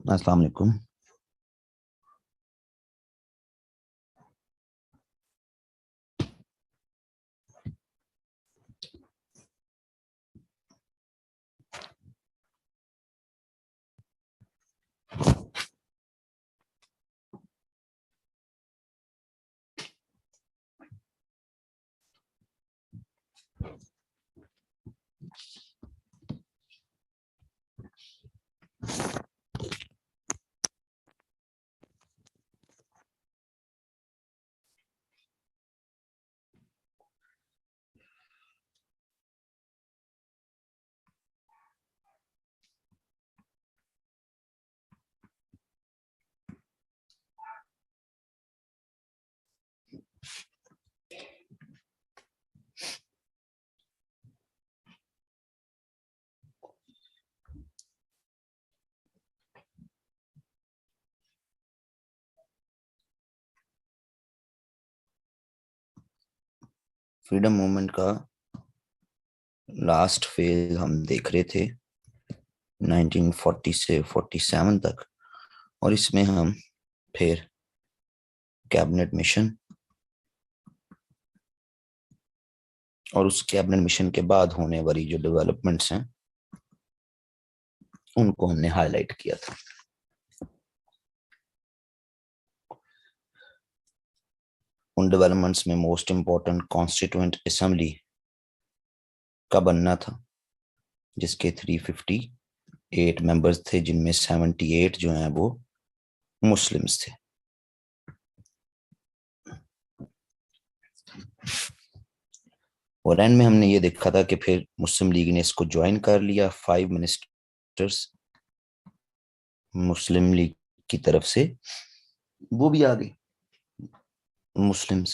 अस्सलाम वालेकुम। Freedom movement का लास्ट फेज हम देख रहे थे 1940 से 47 तक, और इसमें हम फिर कैबिनेट मिशन और उस कैबिनेट मिशन के बाद होने वाली जो डेवलपमेंट्स हैं उनको हमने हाईलाइट किया था। उन डेवलपमेंट्स में मोस्ट इंपॉर्टेंट कॉन्स्टिट्यूएंट असेंबली का बनना था, जिसके 358 मेंबर्स थे, जिनमें 78 जो हैं वो मुस्लिम्स थे। और एंड में हमने ये देखा था कि फिर मुस्लिम लीग ने इसको ज्वाइन कर लिया। 5 मिनिस्टर्स मुस्लिम लीग की तरफ से वो भी आ गई, मुस्लिम्स।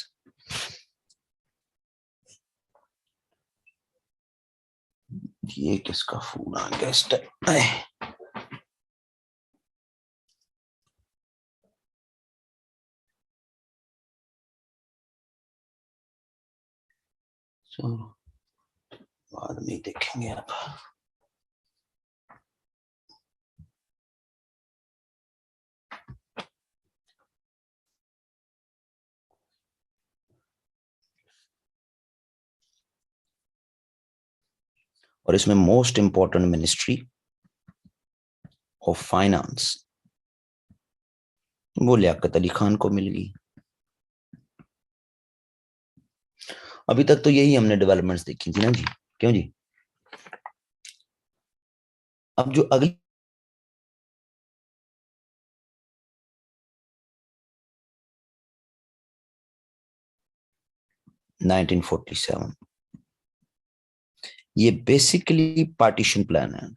ये किसका फोन आ गया इस टाइम? चलो बाद में देखेंगे आप। और इसमें most important ministry of finance वो लियाकत अली खान को मिल गई। अभी तक तो यही हमने डेवलपमेंट्स देखी थी ना जी, क्यों जी? अब जो अगली नाइनटीन 47, ये बेसिकली पार्टीशन प्लान है।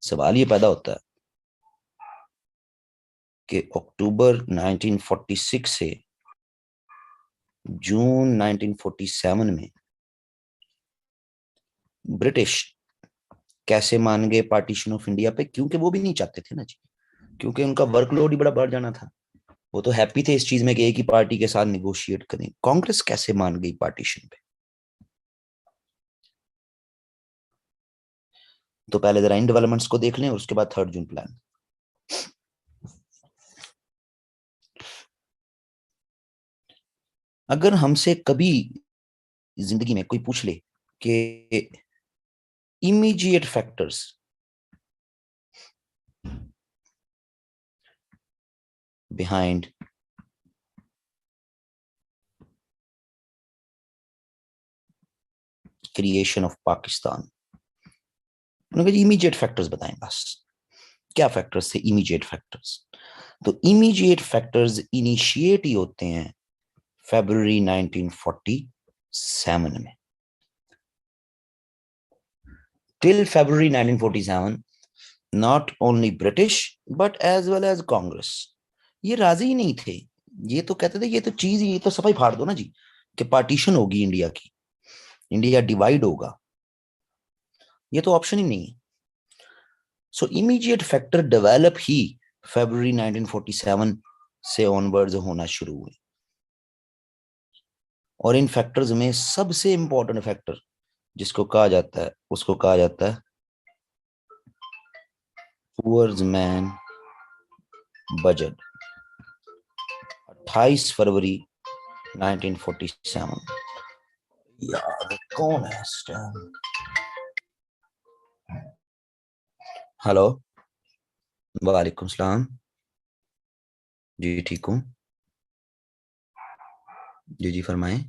सवाल ये पैदा होता है कि अक्टूबर 1946 से जून 1947 में ब्रिटिश कैसे मान गए पार्टीशन ऑफ इंडिया पे? क्योंकि वो भी नहीं चाहते थे ना जी, क्योंकि उनका वर्कलोड ही बड़ा बढ़ जाना था। वो तो हैप्पी थे इस चीज में कि एक ही पार्टी के साथ निगोशिएट करें। कांग्रेस कैसे मान गई पार्टीशन पे? तो पहले जरा इन डेवलपमेंट्स को देख लें और उसके बाद 3 जून प्लान। अगर हमसे कभी जिंदगी में कोई पूछ ले कि immediate factors behind creation of Pakistan, immediate factors बताएं बस। क्या फैक्टर्स थे इमीडिएट फैक्टर्स? तो इमीडिएट फैक्टर्स इनिशिएट ही होते हैं फरवरी 1947 में। Till February 1947 not only British but as well as Congress ये राजी ही नहीं थे। ये तो कहते थे ये तो चीज, ये तो सफाई फाड़ दो ना जी कि पार्टीशन होगी इंडिया की, इंडिया डिवाइड होगा। ये तो ऑप्शन ही नहीं है। सो इमीडिएट फैक्टर डेवलप ही फरवरी 1947 से ऑनवर्ड्स होना शुरू हुए। और इन फैक्टर्स में सबसे इंपॉर्टेंट फैक्टर जिसको कहा जाता है, उसको कहा जाता है पुअर्स मैन बजट। 28 फरवरी 1947। यार कौन है इस टाइम? हेलो। वालेकुम सलाम। जी ठीक हूँ। जी जी फरमाएं।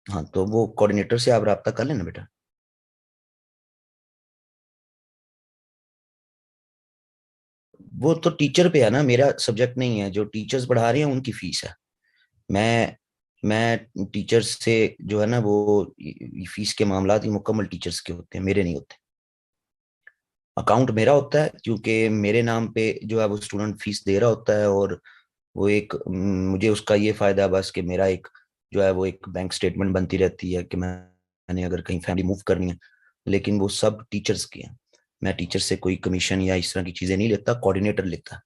हाँ तो वो कोऑर्डिनेटर से आप राब्ता कर लेना बेटा। वो तो टीचर पे है ना, मेरा सब्जेक्ट नहीं है। जो टीचर्स पढ़ा रहे हैं उनकी फीस है। मैं मैं टीचर्स से जो है ना वो फीस के मामला ही मुकम्मल टीचर्स के होते हैं, मेरे नहीं होते। अकाउंट मेरा होता है क्योंकि मेरे नाम पे जो है वो स्टूडेंट फीस दे रहा होता है। और वो एक मुझे उसका ये फायदा है बस कि मेरा एक जो है वो एक बैंक स्टेटमेंट बनती रहती है कि मैंने अगर कहीं फैमिली मूव करनी है। लेकिन वो सब टीचर्स के हैं। मैं टीचर से कोई कमीशन या इस तरह की चीजें नहीं लेता, कोऑर्डिनेटर लेता है।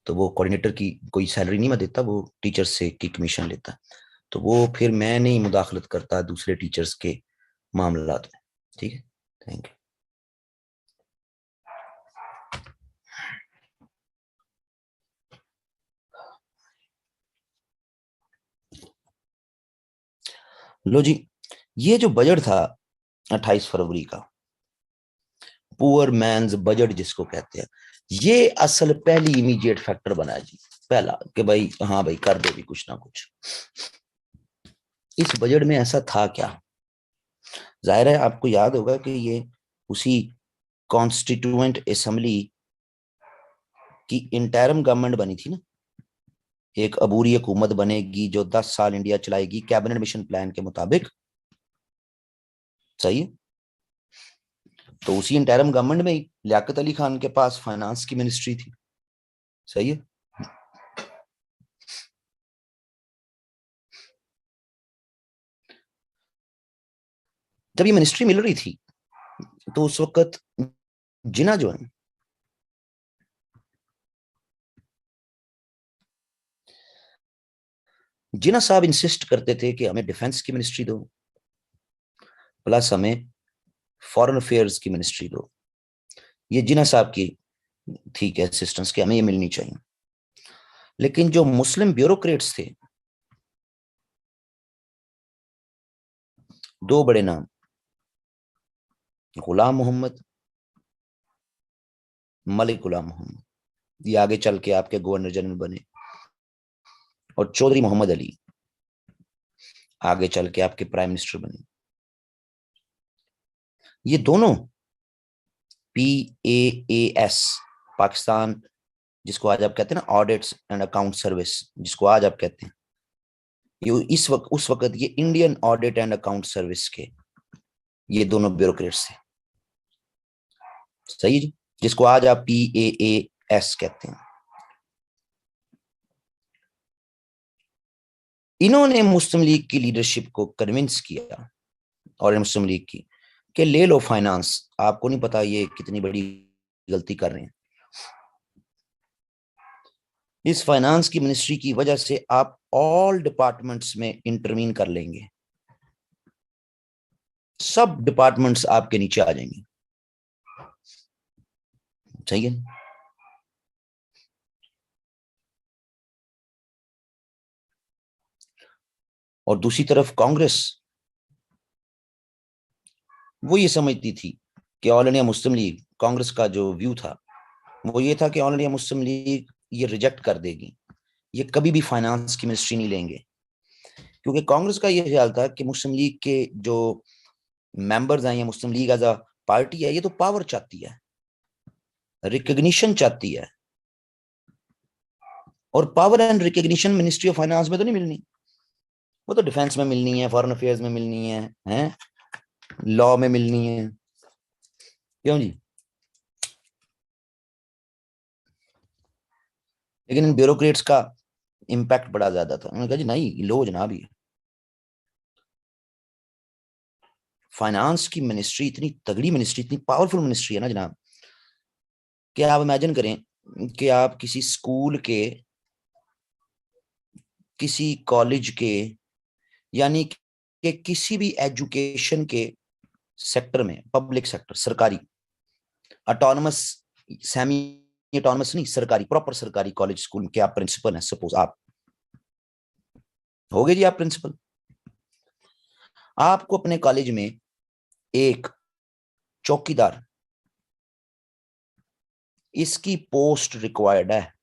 तो वो कोऑर्डिनेटर की कोई सैलरी नहीं मैं देता, वो टीचर से की कमीशन लेता है। तो वो फिर मैं नहीं मुदाखलत करता दूसरे टीचर्स के मामलात में। ठीक है। Thank you. लो जी, ये जो बजट था 28 फरवरी का, पुअर मैन्स बजट जिसको कहते हैं, ये असल पहली इमीडिएट फैक्टर बना है जी। पहला कि भाई हाँ भाई कर दो भी कुछ ना कुछ। इस बजट में ऐसा था क्या? जाहिर है आपको याद होगा कि ये उसी कॉन्स्टिट्यूएंट असेंबली की इंटरिम गवर्नमेंट बनी थी ना। एक अबूरी हुकूमत बनेगी जो 10 साल इंडिया चलाएगी कैबिनेट मिशन प्लान के मुताबिक। सही है। तो उसी इंटरिम गवर्नमेंट में ही लियाकत अली खान के पास फाइनेंस की मिनिस्ट्री थी। सही है। जब ये मिनिस्ट्री मिल रही थी तो उस वक्त जिना जो है, जिना साहब इंसिस्ट करते थे कि हमें डिफेंस की मिनिस्ट्री दो, प्लस हमें फॉरेन अफेयर्स की मिनिस्ट्री दो। ये जिना साहब की ठीक है असिस्टेंस के हमें ये मिलनी चाहिए। लेकिन जो मुस्लिम ब्यूरोक्रेट्स थे, दो बड़े नाम, गुलाम मोहम्मद, मलिक गुलाम मोहम्मद, ये आगे चल के आपके गवर्नर जनरल बने। और चौधरी मोहम्मद अली आगे चल के आपके प्राइम मिनिस्टर बने। ये दोनों PAAS, पाकिस्तान, जिसको आज आप कहते हैं ना ऑडिट्स एंड अकाउंट सर्विस, जिसको आज आप कहते हैं, ये इस वक्त उस वक्त ये Indian audit and account service के ये दोनों ब्यूरोक्रेट्स थे। सही है जी। जिसको आज आप PAAS कहते हैं। इन्होंने मुस्लिम लीग की लीडरशिप को कन्विंस किया, और मुस्लिम लीग की, कि ले लो फाइनेंस। आपको नहीं पता ये कितनी बड़ी गलती कर रहे हैं। इस फाइनेंस की मिनिस्ट्री की वजह से आप ऑल डिपार्टमेंट्स में इंटरवीन कर लेंगे, सब डिपार्टमेंट्स आपके नीचे आ जाएंगे। सही है। और दूसरी तरफ कांग्रेस, वो ये समझती थी कि all India Muslim league, Congress का जो व्यू था वो ये था कि ऑल इंडिया मुस्लिम लीग ये रिजेक्ट कर देगी, ये कभी भी फाइनेंस की मिनिस्ट्री नहीं लेंगे। क्योंकि कांग्रेस का ये ख्याल था कि मुस्लिम लीग के जो मेंबर्स हैं या मुस्लिम लीग एज अ पार्टी है, ये तो पावर चाहती है, रिकग्निशन चाहती है। और power and recognition ministry of finance में तो नहीं मिलनी, वो तो डिफेंस में मिलनी है, फॉरेन अफेयर्स में मिलनी है, हैं, लॉ में मिलनी है। क्यों जी? लेकिन इन ब्यूरोक्रेट्स का इम्पैक्ट बड़ा ज्यादा था। उन्होंने कहा जी नहीं, लो जनाब, ये फाइनेंस की मिनिस्ट्री इतनी तगड़ी मिनिस्ट्री, इतनी पावरफुल मिनिस्ट्री है ना जनाब, कि आप इमेजिन करें कि आप किसी स्कूल के किसी कॉलेज के, यानी कि किसी भी एजुकेशन के सेक्टर में, पब्लिक सेक्टर, सरकारी, ऑटोनमस, सेमी ऑटोनमस नहीं, सरकारी, प्रॉपर सरकारी कॉलेज स्कूल के आप प्रिंसिपल हैं, सपोज आप होगे जी, आप प्रिंसिपल। आपको अपने कॉलेज में एक चौकीदार, इसकी पोस्ट रिक्वायर्ड है,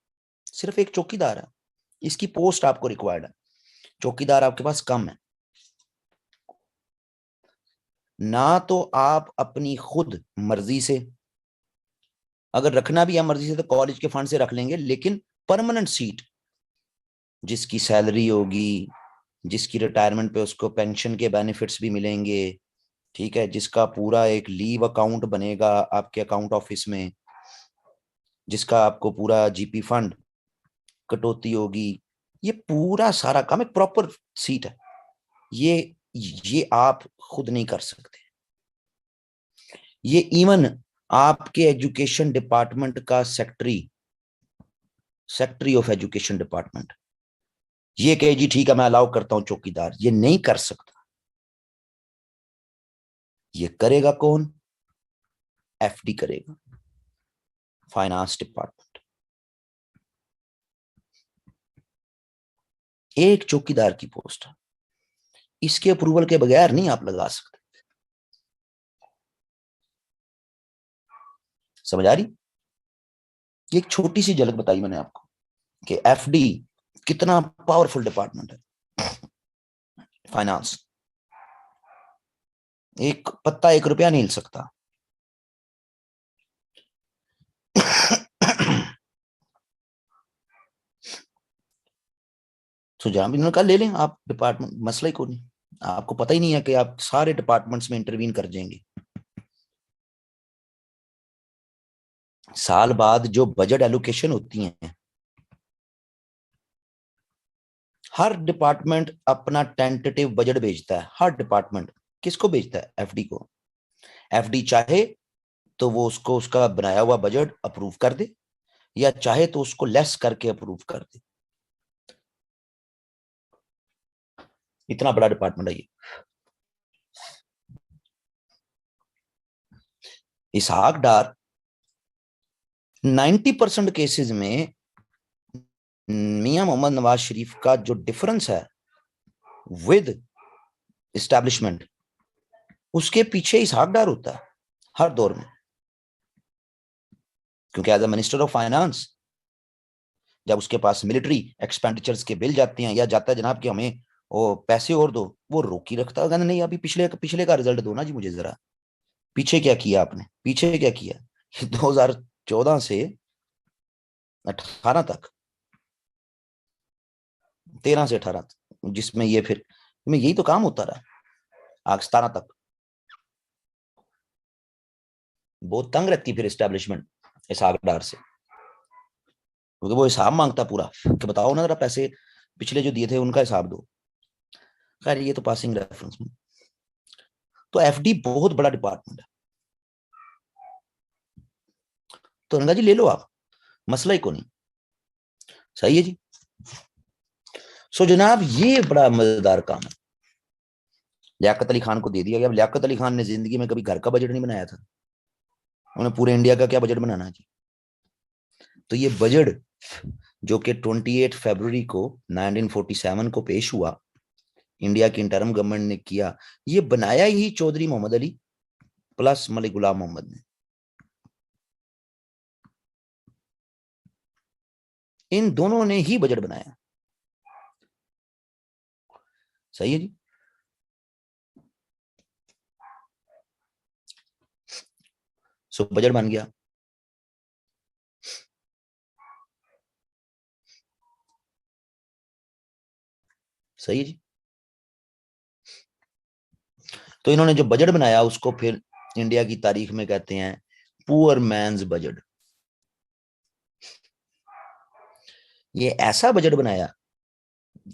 सिर्फ एक चौकीदार है, इसकी पोस्ट आपको रिक्वायर्ड है। चौकीदार आपके पास कम है ना, तो आप अपनी खुद मर्जी से, अगर रखना भी है मर्जी से तो कॉलेज के फंड से रख लेंगे, लेकिन परमानेंट सीट, जिसकी सैलरी होगी, जिसकी रिटायरमेंट पे उसको पेंशन के बेनिफिट्स भी मिलेंगे, ठीक है, जिसका पूरा एक लीव अकाउंट बनेगा आपके अकाउंट ऑफिस में, जिसका आपको पूरा जीपी फंड कटौती होगी, ये पूरा सारा काम एक प्रॉपर सीट है। ये आप खुद नहीं कर सकते। ये इवन आपके एजुकेशन डिपार्टमेंट का सेक्रेटरी ऑफ एजुकेशन डिपार्टमेंट ये कहे जी ठीक है मैं अलाउ करता हूं चौकीदार, ये नहीं कर सकता। ये करेगा कौन? एफडी करेगा, फाइनेंस डिपार्टमेंट। एक चौकीदार की पोस्ट है, इसके अप्रूवल के बगैर नहीं आप लगा सकते। समझ आ रही? ये एक छोटी सी झलक बताई मैंने आपको कि एफडी कितना पावरफुल डिपार्टमेंट है। फाइनेंस, एक पत्ता, एक रुपया नहीं हिल सकता। तो जहां भी उन्होंने कहा ले लें आप डिपार्टमेंट, मसला ही कोई नहीं, आपको पता ही नहीं है कि आप सारे डिपार्टमेंट्स में इंटरवीन कर जाएंगे। साल बाद जो बजट एलोकेशन होती हैं, हर डिपार्टमेंट अपना टेंटेटिव बजट भेजता है, हर डिपार्टमेंट किसको भेजता है? एफडी को। एफडी चाहे तो वो उसको उसका बनाया हुआ बजट अप्रूव कर दे, या चाहे तो उसको लेस करके अप्रूव कर दे। इतना बड़ा डिपार्टमेंट है ये। इसहाक डार 90% केसेस में मियां मोहम्मद नवाज शरीफ का जो डिफरेंस है विद एस्टैब्लिशमेंट, उसके पीछे इसहाक डार होता है हर दौर में। क्योंकि as a minister of finance जब उसके पास मिलिट्री एक्सपेंडिचर्स के बिल जाते हैं, या जाता है जनाब कि हमें वो पैसे और दो, वो रोक ही रखता है, कहना नहीं अभी पिछले पिछले का रिजल्ट दो ना जी मुझे जरा, पीछे क्या किया आपने, पीछे क्या किया 2014 से 18 तक, 13 से 18 तक, जिसमें ये फिर में यही तो काम होता रहा आज 17 तक। बहुत तंग रहती फिर एस्टेब्लिशमेंट इसहाक डार से, क्योंकि वो हिसाब मांगता पूरा कि बताओ ना जरा पैसे पिछले जो दिए थे उनका हिसाब दो। खैर ये तो पासिंग रेफरेंस में। तो एफडी बहुत बड़ा डिपार्टमेंट है। तो रंगा जी ले लो आप, मसला ही को नहीं। सही है जी। सो जनाब ये बड़ा मजेदार काम है, लियाकत अली खान को दे दिया गया। लियाकत अली खान ने जिंदगी में कभी घर का बजट नहीं बनाया था, उन्हें पूरे इंडिया का क्या बजट बनाना है जी। तो ये बजट जो कि 28 फरवरी को 1947 को पेश हुआ, इंडिया की इंटरम गवर्नमेंट ने किया, ये बनाया ही चौधरी मोहम्मद अली प्लस मलिक गुलाम मोहम्मद ने। इन दोनों ने ही बजट बनाया। सही है जी। सो बजट बन गया। सही है जी। तो इन्होंने जो बजट बनाया उसको फिर इंडिया की तारीख में कहते हैं पुअर मैन्स बजट। ये ऐसा बजट बनाया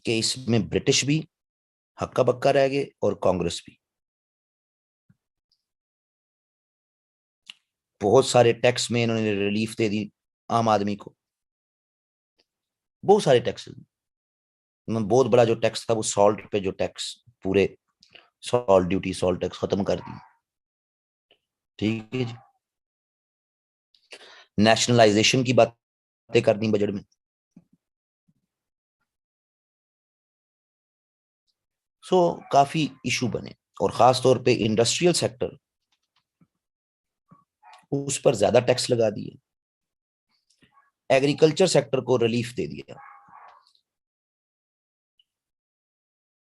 कि इसमें ब्रिटिश भी हक्का बक्का रह गए और कांग्रेस भी। बहुत सारे टैक्स में इन्होंने रिलीफ दे दी आम आदमी को, बहुत सारे टैक्स। बहुत बड़ा जो टैक्स था वो सॉल्ट पे, जो टैक्स पूरे सॉल्ट ड्यूटी, सॉल्ट टैक्स खत्म कर दी। ठीक है जी। नेशनलाइजेशन की बातें कर दी बजट में। सो काफी इशू बने, और खास तौर पे इंडस्ट्रियल सेक्टर, उस पर ज्यादा टैक्स लगा दिए। एग्रीकल्चर सेक्टर को रिलीफ दे दिया।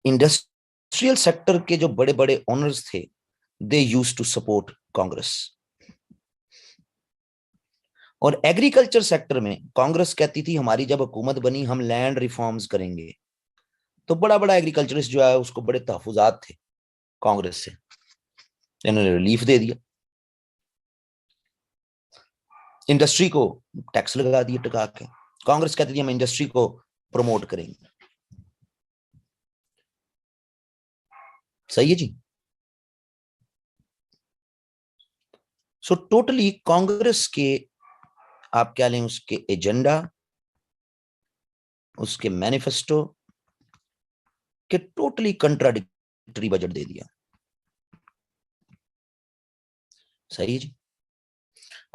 इंडस्ट्रियल सेक्टर के जो बड़े बड़े ओनर्स थे, दे यूज टू सपोर्ट कांग्रेस। और एग्रीकल्चर सेक्टर में कांग्रेस कहती थी हमारी जब हुकूमत बनी हम लैंड रिफॉर्म्स करेंगे। तो बड़ा बड़ा एग्रीकल्चरिस्ट जो है उसको बड़े तहफुजात थे कांग्रेस से, इन्होंने रिलीफ दे दिया। इंडस्ट्री को टैक्स लगा दिए टका के। कांग्रेस कहती थी हम इंडस्ट्री को प्रमोट करेंगे। सही है जी। सो टोटली कांग्रेस के, आप क्या लें, उसके एजेंडा, उसके मैनिफेस्टो के टोटली कंट्राडिक्टरी बजट दे दिया। सही है जी।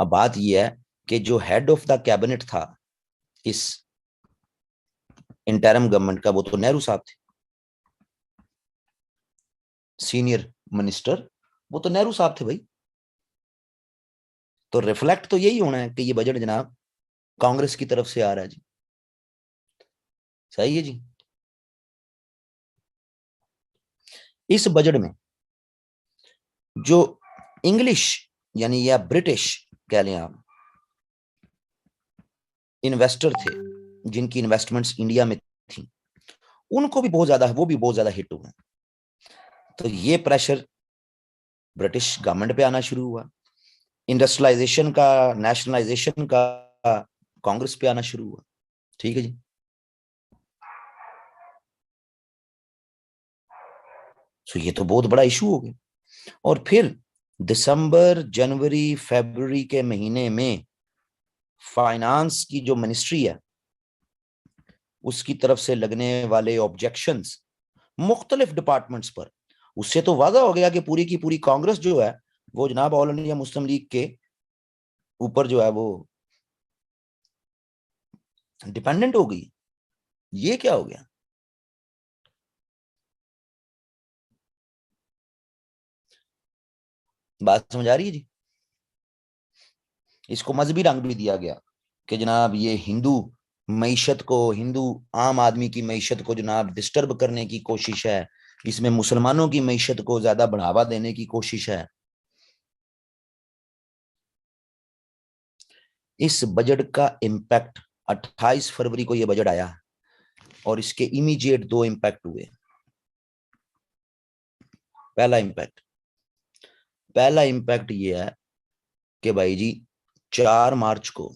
अब बात यह है कि जो हेड ऑफ द कैबिनेट था इस इंटरिम गवर्नमेंट का, वो तो नेहरू साहब थे, सीनियर मिनिस्टर, वो तो नेहरू साहब थे भाई। तो रिफ्लेक्ट तो यही होना है कि ये बजट जनाब कांग्रेस की तरफ से आ रहा है जी। सही है जी। इस बजट में जो इंग्लिश यानी या ब्रिटिश कह लें आप, इन्वेस्टर थे जिनकी इन्वेस्टमेंट्स इंडिया में थी, उनको भी बहुत ज्यादा, वो भी बहुत ज्यादा हिट हुए। तो ये प्रेशर ब्रिटिश गवर्नमेंट पे आना शुरू हुआ। इंडस्ट्रियलाइजेशन का, नेशनलाइजेशन का कांग्रेस पे आना शुरू हुआ। ठीक है जी। तो ये तो बहुत बड़ा इशू हो गया। और फिर दिसंबर, जनवरी, फरवरी के महीने में फाइनेंस की जो मिनिस्ट्री है उसकी तरफ से लगने वाले ऑब्जेक्शंस मुख्तलिफ डिपार्टमेंट्स पर, उससे तो वादा हो गया कि पूरी की पूरी कांग्रेस जो है वो जनाब ऑल इंडिया मुस्लिम लीग के ऊपर जो है वो डिपेंडेंट हो गई। ये क्या हो गया? बात समझ आ रही है जी। इसको मजहबी रंग भी दिया गया कि जनाब ये हिंदू मईशत को, हिंदू आम आदमी की मईशत को जनाब डिस्टर्ब करने की कोशिश है, इसमें मुसलमानों की मईशत को ज्यादा बढ़ावा देने की कोशिश है। इस बजट का इम्पैक्ट, 28 फरवरी को यह बजट आया और इसके इमीडिएट दो इम्पैक्ट हुए। पहला इम्पैक्ट पहला इम्पैक्ट यह है कि भाई जी 4 मार्च को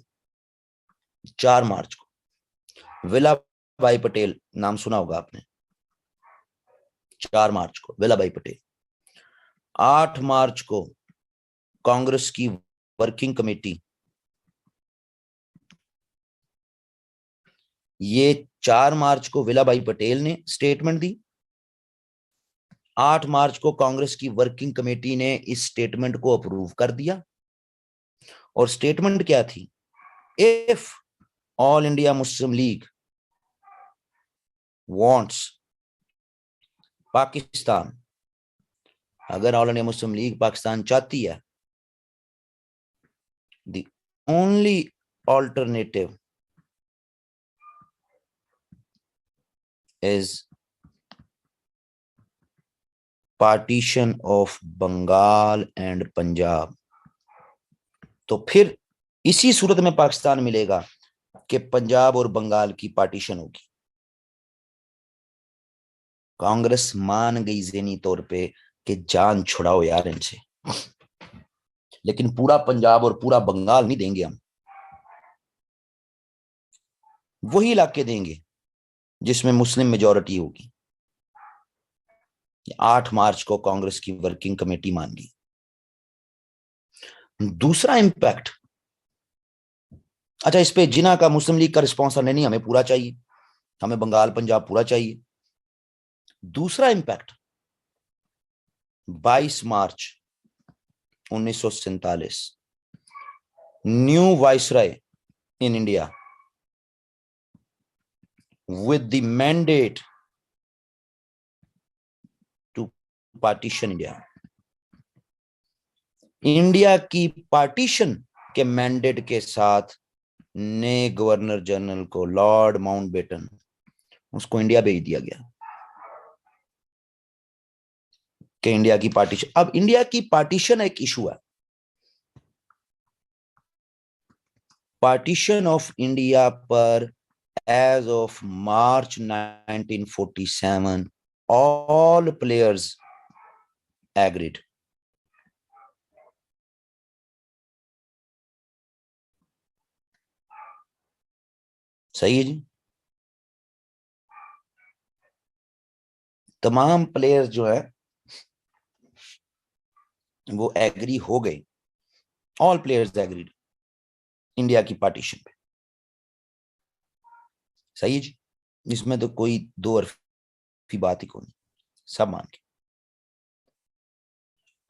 4 मार्च को, विला भाई पटेल, नाम सुना होगा आपने, 4 मार्च को विला भाई पटेल। 8 मार्च को कांग्रेस की वर्किंग कमेटी, ये 4 मार्च को विला भाई पटेल ने स्टेटमेंट दी। 8 मार्च को कांग्रेस की वर्किंग कमेटी ने इस स्टेटमेंट को अप्रूव कर दिया। और स्टेटमेंट क्या थी? If all India Muslim League wants Pakistan, अगर all India Muslim League Pakistan चाहती है, the only alternative is partition of Bengal and Punjab. तो फिर इसी सूरत में पाकिस्तान मिलेगा कि पंजाब और बंगाल की पार्टीशन होगी। कांग्रेस मान गई ज़हनी तौर पे कि जान छुड़ाओ यार इनसे, लेकिन पूरा पंजाब और पूरा बंगाल नहीं देंगे हम, वही इलाके देंगे जिसमें मुस्लिम मेजॉरिटी होगी। 8 मार्च को कांग्रेस की वर्किंग कमेटी मान गई। दूसरा इंपैक्ट, अच्छा इस पे जिना का मुस्लिम लीग का रिस्पॉन्स नहीं, हमें पूरा चाहिए। हमें बंगाल पंजाब पूरा चाहिए। दूसरा impact, 22 March 1947, new viceroy in India with the mandate to partition India। India की पार्टीशन के मैंडेट के साथ नए गवर्नर जनरल को, लॉर्ड माउंटबेटन, उसको इंडिया भेज दिया गया कि इंडिया की पार्टीशन। अब इंडिया की पार्टीशन एक इशू है। पार्टीशन ऑफ इंडिया पर as of March 1947 all players agreed। सही है जी। तमाम प्लेयर्स जो है वो एग्री हो गए, ऑल प्लेयर्स एग्रीड इंडिया की पार्टीशन पे। सही है जी, इसमें तो कोई दो अरफी बात ही कोई नहीं, सब मान के।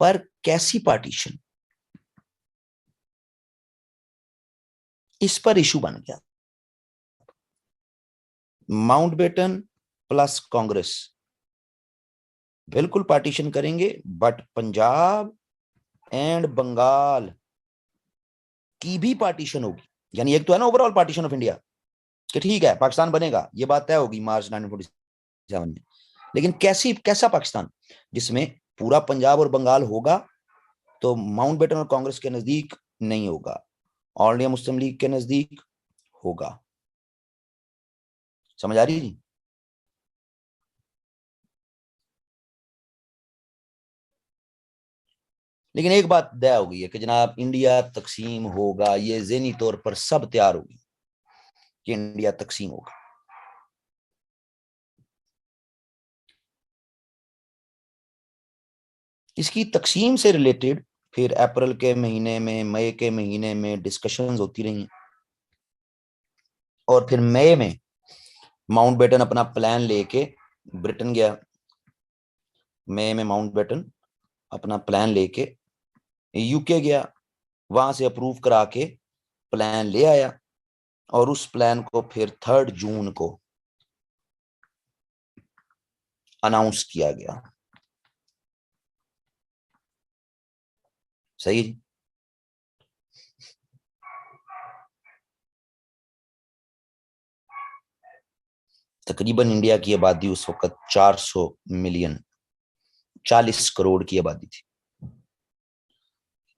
पर कैसी पार्टीशन, इस पर इशू बन गया। माउंटबेटन प्लस कांग्रेस बिल्कुल पार्टीशन करेंगे, बट पंजाब एंड बंगाल की भी पार्टीशन होगी। यानी एक तो है ना ओवरऑल पार्टीशन ऑफ इंडिया कि ठीक है पाकिस्तान बनेगा, ये बात तय होगी मार्च 1947 में। लेकिन कैसा पाकिस्तान, जिसमें पूरा पंजाब और बंगाल होगा तो माउंटबेटन और कांग्रेस के नजदीक नहीं होगा, ऑल इंडिया मुस्लिम लीग के नजदीक होगा। समझ आ रही जी। लेकिन एक बात तय हो गई है कि जनाब इंडिया तकसीम होगा, ये ज़हनी तौर पर सब तैयार होगी कि इंडिया तकसीम होगा। इसकी तकसीम से रिलेटेड फिर अप्रैल के महीने में, मई के महीने में डिस्कशंस होती रही, और फिर मई में माउंटबेटन अपना प्लान लेके ब्रिटेन गया। मई में माउंटबेटन अपना प्लान लेके यूके गया, वहां से अप्रूव करा के प्लान ले आया, और उस प्लान को फिर 3 जून को अनाउंस किया गया। सही जी। तकरीबन इंडिया की आबादी उस वक्त 400 मिलियन, 40 करोड़ की आबादी थी।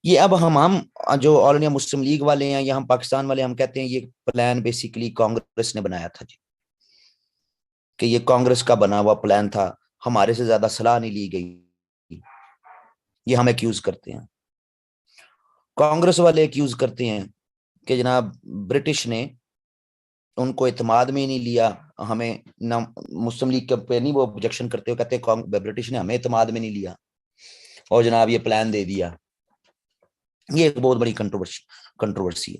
ये अब हम जो ऑल इंडिया मुस्लिम लीग वाले हैं या हम पाकिस्तान वाले, हम कहते हैं ये प्लान बेसिकली कांग्रेस ने बनाया था जी, कि ये कांग्रेस का बना हुआ प्लान था, हमारे से ज्यादा सलाह नहीं ली गई। ये हम एक्यूज करते हैं। कांग्रेस वाले एक्यूज करते हैं कि जनाब ब्रिटिश ने उनको इत्मीद में नहीं लिया, हमें ना मुस्लिम लीग के पे नहीं वो ऑब्जेक्शन करते हो, कहते हैं ब्रिटिश ने हमें इत्मीद में नहीं लिया और जनाब ये प्लान दे दिया। ये एक बहुत बड़ी कंट्रोवर्सी है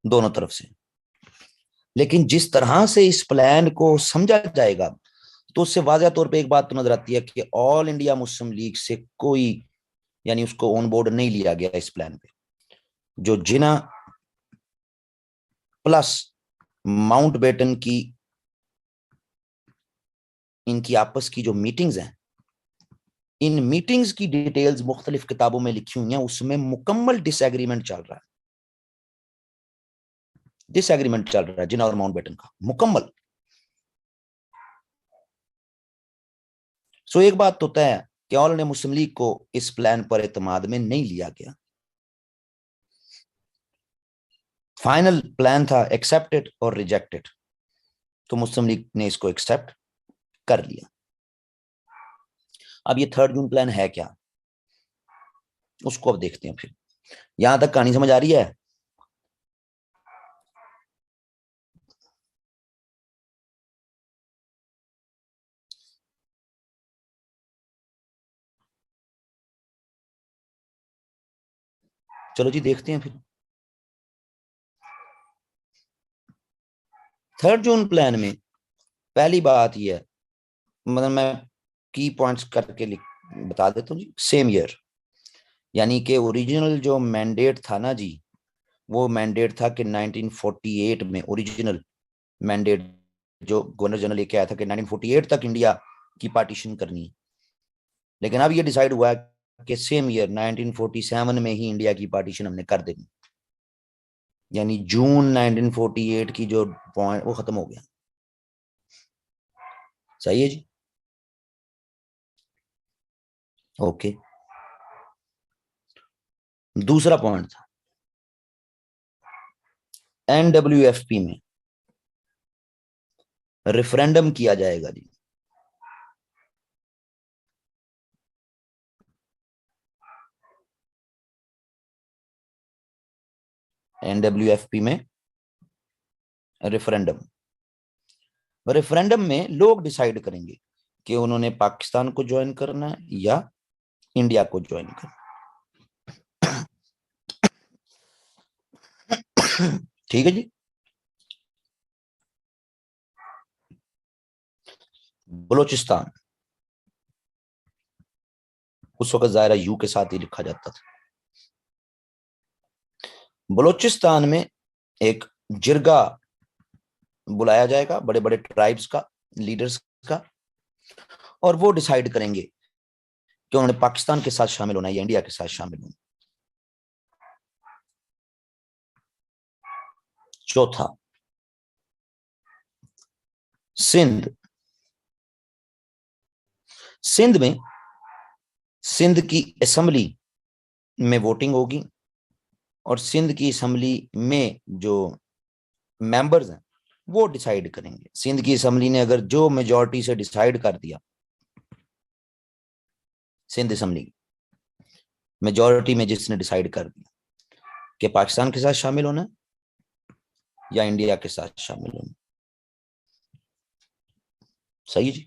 दोनों तरफ से। लेकिन जिस तरह से इस प्लान को समझा जाएगा तो उससे वाज़ह तौर पे एक बात तो नजर आती है कि ऑल इंडिया मुस्लिम लीग से कोई, यानी उसको ऑन बोर्ड नहीं लिया गया इस प्लान पे। जो जिना प्लस माउंटबेटन की इनकी आपस की जो मीटिंग्स हैं, इन मीटिंग्स की डिटेल्स मुख्तलिफ किताबों में लिखी हुई हैं, उसमें मुकम्मल डिसएग्रीमेंट चल रहा है। डिसएग्रीमेंट चल रहा है जिना और माउंटबेटन का मुकम्मल। सो एक बात तो तय है कि ऑल इंडिया मुस्लिम लीग को इस प्लान पर एतमाद में नहीं लिया गया। फाइनल प्लान था एक्सेप्टेड और रिजेक्टेड, तो मुस्लिम लीग ने इसको एक्सेप्ट कर लिया। अब ये 3 जून प्लान है क्या, उसको अब देखते हैं। फिर यहां तक कहानी समझ आ रही है। चलो जी देखते हैं फिर। 3 जून प्लान में पहली बात यह है, मतलब मैं की पॉइंट्स करके बता देता हूँ जी। सेम ईयर, यानी कि ओरिजिनल जो मैंडेट था ना जी, वो मैंडेट था कि 1948 में ओरिजिनल मैंडेट जो गवर्नर जनरल लेके आया था कि 1948 तक इंडिया की पार्टीशन करनी है। लेकिन अब ये डिसाइड हुआ कि सेम ईयर 1947 में ही इंडिया की पार्टीशन हमने कर देनी, यानी जून 1948 की जो पॉइंट वो खत्म हो गया। सही है जी, ओके। दूसरा पॉइंट था एनडब्ल्यूएफपी में रेफरेंडम किया जाएगा जी। एनडब्ल्यूएफपी में रेफरेंडम, रेफरेंडम में लोग डिसाइड करेंगे कि उन्होंने पाकिस्तान को ज्वाइन करना है या इंडिया को ज्वाइन करना। ठीक है जी। बलोचिस्तान, उस वक्त ज़ाहिर यू के साथ ही लिखा जाता था। बलोचिस्तान में एक जिरगा बुलाया जाएगा बड़े बड़े ट्राइब्स का, लीडर्स का, और वो डिसाइड करेंगे कि उन्होंने पाकिस्तान के साथ शामिल होना है या इंडिया के साथ शामिल होना। चौथा, सिंध। सिंध में सिंध की असेंबली में वोटिंग होगी और सिंध की असेंबली में जो मेंबर्स हैं वो डिसाइड करेंगे। सिंध की असेंबली ने अगर जो मेजॉरिटी से डिसाइड कर दिया, सिंध असेंबली मेजॉरिटी में जिसने डिसाइड कर दिया कि पाकिस्तान के साथ शामिल होना या इंडिया के साथ शामिल होना। सही है जी।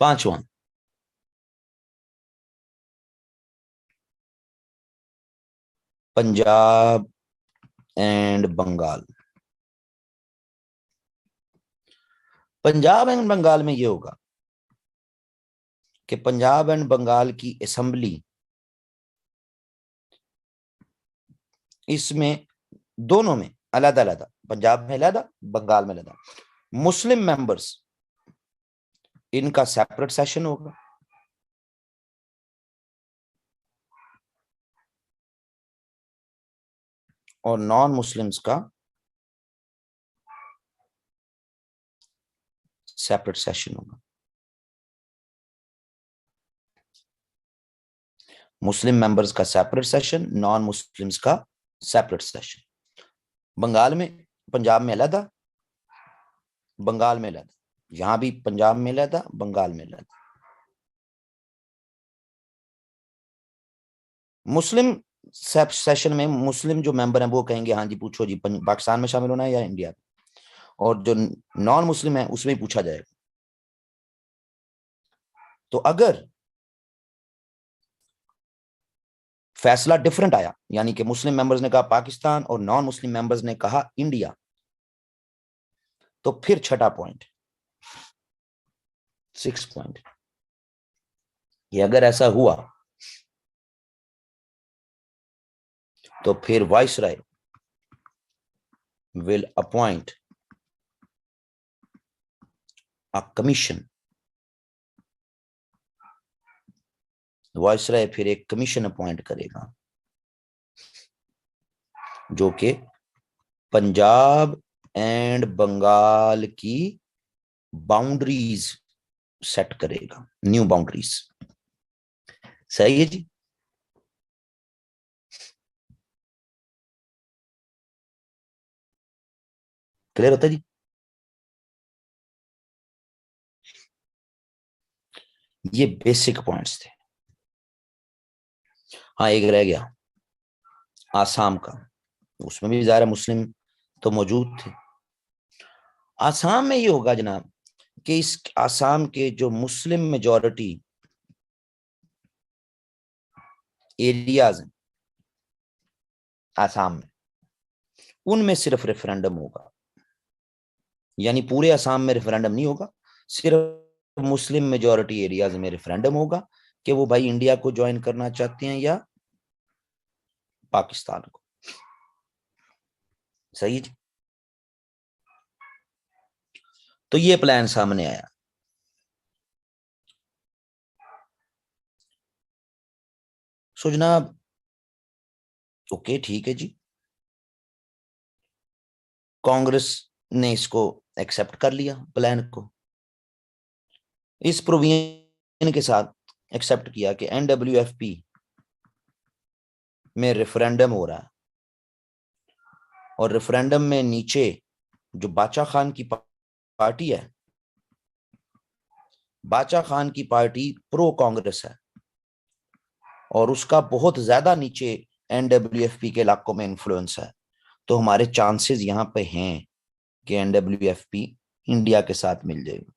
पांचवा, पंजाब एंड बंगाल। पंजाब एंड बंगाल में यह होगा कि पंजाब एंड बंगाल की असेंबली, इसमें दोनों में अलग अलग, पंजाब में अलग, बंगाल में अलग, मुस्लिम मेंबर्स, इनका सेपरेट सेशन होगा और नॉन मुस्लिम्स का सेपरेट सेशन होगा। मुस्लिम मेंबर्स का सेपरेट सेशन, नॉन मुस्लिम्स का सेपरेट सेशन। बंगाल में, पंजाब में अलग, बंगाल में अलग, यहां भी पंजाब में अलग, बंगाल में अलग। मुस्लिम सेशन में मुस्लिम जो मेंबर हैं वो कहेंगे हाँ जी पूछो जी पाकिस्तान में शामिल होना है या इंडिया, और जो नॉन मुस्लिम है उसमें ही पूछा जाएगा। तो अगर फैसला डिफरेंट आया, यानी कि मुस्लिम मेंबर्स ने कहा पाकिस्तान और नॉन मुस्लिम मेंबर्स ने कहा इंडिया, तो फिर छठा पॉइंट, 6 पॉइंट, ये अगर ऐसा हुआ तो फिर viceroy will appoint a commission. Viceroy फिर एक कमीशन अपॉइंट करेगा जो कि पंजाब एंड बंगाल की बाउंड्रीज सेट करेगा, न्यू बाउंड्रीज। सही है जी। क्लियर होता है जी। ये बेसिक पॉइंट्स थे। हाँ एक रह गया, आसाम का, उसमें भी ज़्यादा मुस्लिम तो मौजूद थे। आसाम में ये होगा जनाब कि इस आसाम के जो मुस्लिम मेजॉरिटी एरियाज हैं आसाम में, उनमें सिर्फ रेफरेंडम होगा। यानी पूरे आसाम में रेफरेंडम नहीं होगा, सिर्फ मुस्लिम मेजॉरिटी एरियाज में रेफरेंडम होगा कि वो भाई इंडिया को ज्वाइन करना चाहते हैं या पाकिस्तान को। सही जी। तो ये प्लान सामने आया। सो जनाब, ओके ठीक है जी, कांग्रेस ने इसको एक्सेप्ट कर लिया प्लान को, इस प्रोविजन के साथ एक्सेप्ट किया कि एनडब्ल्यूएफपी में रेफरेंडम हो रहा है, और रेफरेंडम में नीचे जो बाचा खान की पार्टी है, बाचा खान की पार्टी प्रो कांग्रेस है, और उसका बहुत ज्यादा नीचे एनडब्ल्यूएफपी के इलाकों में इन्फ्लुएंस है। तो हमारे चांसेस यहां पे हैं कि एनडब्ल्यूएफपी इंडिया के साथ मिल जाएगी।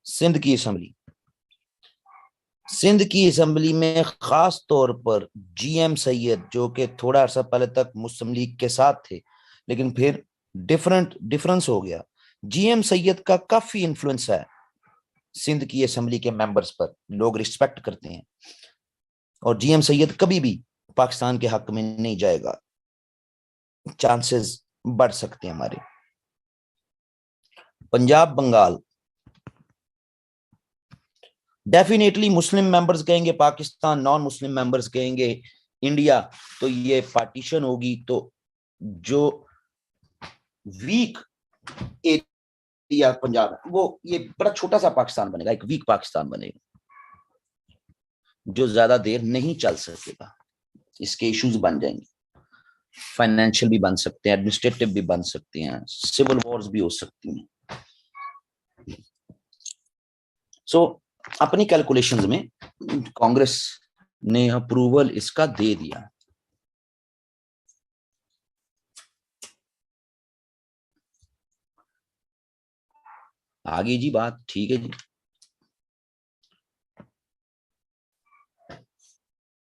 सिंध की असेंबली, सिंध की असेंबली में खास तौर पर जीएम सैयद, जो कि थोड़ा अर्सा पहले तक मुस्लिम लीग के साथ थे लेकिन फिर डिफरेंस हो गया, जीएम सैयद का काफी इन्फ्लुएंस है सिंध की असेंबली के मेंबर्स पर, लोग रिस्पेक्ट करते हैं, और जीएम सैयद कभी भी पाकिस्तान के हक में नहीं जाएगा, चांसेस बढ़ सकते हैं हमारे। Punjab Bengal, definitely Muslim members कहेंगे पाकिस्तान, नॉन मुस्लिम मेंबर्स कहेंगे इंडिया, तो ये पार्टीशन होगी। तो जो वीक एरिया पंजाब है, वो ये बड़ा छोटा सा पाकिस्तान बनेगा, एक वीक पाकिस्तान बनेगा जो ज्यादा देर नहीं चल सकेगा। इसके इश्यूज बन जाएंगे, फाइनेंशियल भी बन सकते हैं, एडमिनिस्ट्रेटिव भी बन सकते हैं, सिविल वॉर्स भी हो सकती हैं। सो अपनी कैलकुलेशंस में कांग्रेस ने अप्रूवल इसका दे दिया। आगे जी बात ठीक है जी,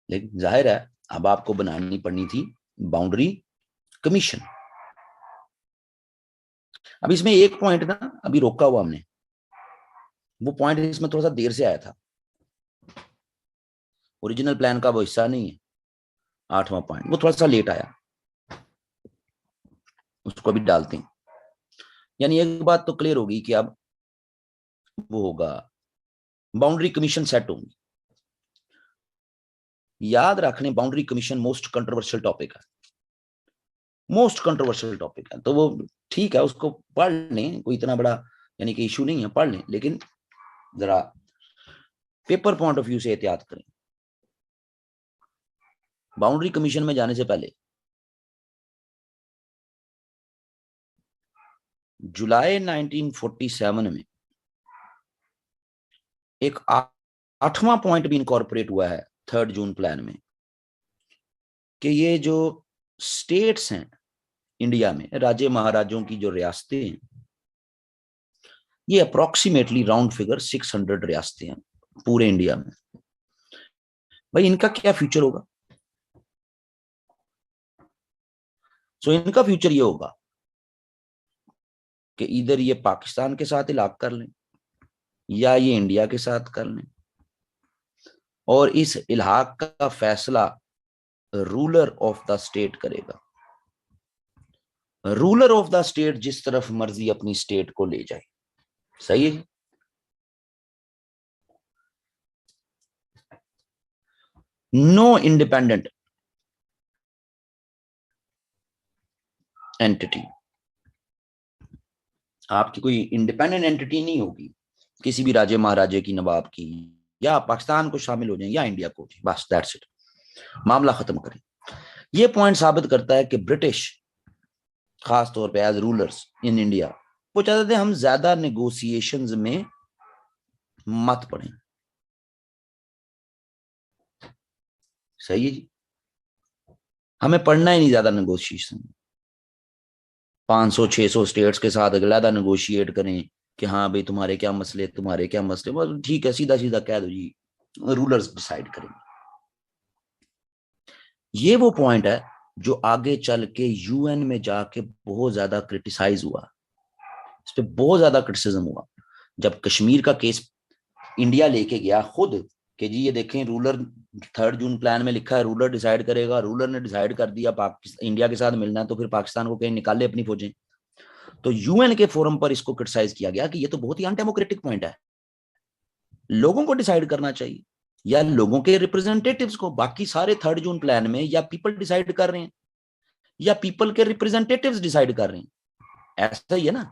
लेकिन जाहिर है अब आपको बनानी पड़नी थी बाउंड्री कमीशन। अब इसमें एक पॉइंट ना अभी रोका हुआ हमने, वो पॉइंट इसमें थोड़ा सा देर से आया था, ओरिजिनल प्लान का वो हिस्सा नहीं है, 8वां पॉइंट वो थोड़ा सा लेट आया, उसको अभी डालते हैं। यानी एक बात तो क्लियर होगी कि अब वो होगा, बाउंड्री कमीशन सेट होंगी। याद रखने boundary commission most controversial topic है, मोस्ट कंट्रोवर्शियल टॉपिक है, तो वो ठीक है, उसको पढ़ लें, कोई इतना बड़ा यानी कि इशू नहीं है, पढ़ लें, लेकिन जरा पेपर पॉइंट ऑफ व्यू से एहतियात करें। बाउंड्री कमीशन में जाने से पहले जुलाई 1947 में एक 8वां पॉइंट भी इनकॉर्पोरेट हुआ है 3 जून प्लान में, कि ये जो स्टेट्स हैं इंडिया में, राज्य महाराजों की जो रियासतें हैं, ये अप्रोक्सीमेटली राउंड फिगर 600 रियासतें हैं पूरे इंडिया में। भाई इनका क्या फ्यूचर होगा? सो इनका फ्यूचर ये होगा कि इधर ये पाकिस्तान के साथ इलाक कर लें या ये इंडिया के साथ कर लें, और इस इलाक का फैसला रूलर ऑफ द स्टेट करेगा। रूलर ऑफ द स्टेट जिस तरफ मर्जी अपनी स्टेट को ले जाए। सही है। नो इंडिपेंडेंट एंटिटी, आपकी कोई इंडिपेंडेंट एंटिटी नहीं होगी किसी भी राज्य महाराजे की, नवाब की, या पाकिस्तान को शामिल हो जाए या इंडिया को, बस दैट्स इट, मामला खत्म करें। ये पॉइंट साबित करता है कि ब्रिटिश खास तौर पे एज रूलर्स इन इंडिया वो चाहते थे हम ज्यादा नेगोशिएशंस में मत पड़े। सही है जी, हमें पढ़ना ही नहीं ज्यादा नेगोशिएशन, 500-600 स्टेट्स के साथ अगला नेगोशिएट करें कि हाँ भाई तुम्हारे क्या मसले, तुम्हारे क्या मसले, बस ठीक है, सीधा सीधा कह दो जी, रूलर्स डिसाइड करेंगे। ये वो पॉइंट है जो आगे चल के यूएन में जाके बहुत ज्यादा क्रिटिसाइज हुआ, इस पे बहुत ज्यादा क्रिटिसिज्म हुआ। जब कश्मीर का केस इंडिया लेके गया खुद कि जी ये देखें रूलर 3 जून प्लान में लिखा है रूलर डिसाइड करेगा, रूलर ने डिसाइड कर दिया पाकिस्तान इंडिया के साथ मिलना है तो फिर पाकिस्तान को कहीं निकाले अपनी फौजें। तो यूएन के फोरम पर इसको क्रिटिसाइज किया गया कि ये तो बहुत ही अनडेमोक्रेटिक पॉइंट है, लोगों को डिसाइड करना चाहिए या लोगों के रिप्रेजेंटेटिव्स को। बाकी सारे 3 जून प्लान में या पीपल डिसाइड कर रहे हैं या पीपल के रिप्रेजेंटेटिव्स डिसाइड कर रहे हैं, ऐसा ही है ना।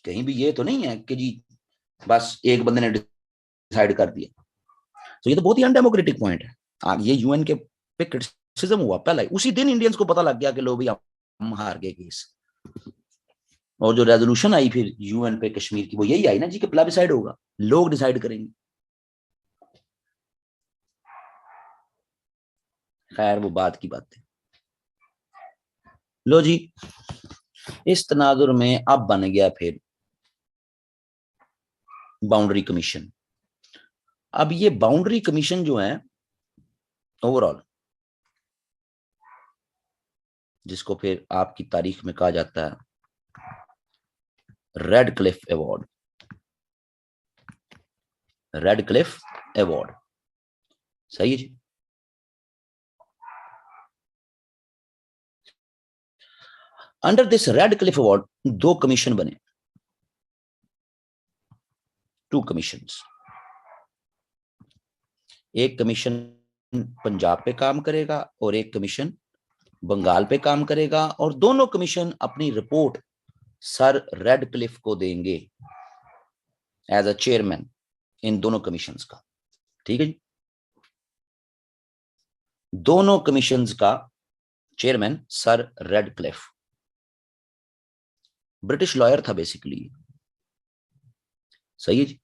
कहीं भी ये तो नहीं है कि जी बस एक बंदे ने डिसाइड कर दिया। तो ये तो बहुत ही अनडेमोक्रेटिक पॉइंट है। ये यूएन के पे क्रिटिसिज्म हुआ पहला ही उसी दिन, इंडियंस को पता लग गया कि लो भाई हम हार गए केस। और जो रेजोल्यूशन आई फिर यूएन पे कश्मीर की वो यही आई ना जी कि प्लेबिसाइड होगा, लोग डिसाइड करेंगे। खैर वो बात की बात है। लो जी, इस तनाजुर में अब बन गया फिर बाउंड्री कमीशन। अब ये बाउंड्री कमीशन जो है ओवरऑल, जिसको फिर आपकी तारीख में कहा जाता है Radcliffe award, Radcliffe award, सही है जी। Under this Radcliffe award 2 commission बने, 2 कमीशंस। एक कमीशन पंजाब पे काम करेगा और एक कमीशन बंगाल पे काम करेगा, और दोनों कमीशन अपनी रिपोर्ट सर रेड क्लिफ को देंगे एज अ चेयरमैन इन दोनों कमीशंस का। ठीक है जी, दोनों कमीशंस का chairman sir red Cliff, British lawyer था बेसिकली, सही है जी।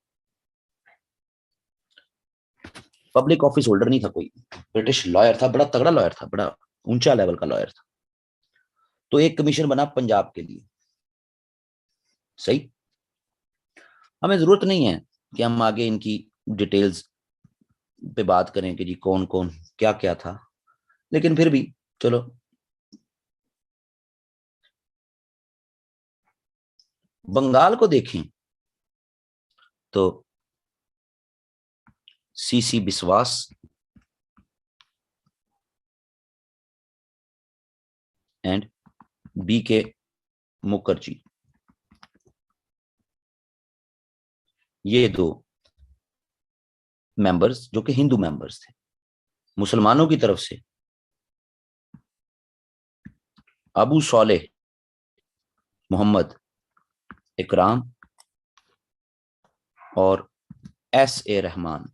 पब्लिक ऑफिस होल्डर नहीं था कोई, ब्रिटिश लॉयर था, बड़ा तगड़ा लॉयर था, बड़ा ऊंचा लेवल का लॉयर था। तो एक कमीशन बना पंजाब के लिए, सही। हमें जरूरत नहीं है कि हम आगे इनकी डिटेल्स पे बात करें कि जी कौन कौन क्या क्या था, लेकिन फिर भी चलो। बंगाल को देखें तो सीसी बिस्वास, एंड बी के मुखर्जी, ये 2 मेंबर्स जो कि हिंदू मेंबर्स थे। मुसलमानों की तरफ से अबू सोलेह मोहम्मद इकराम और एस ए रहमान,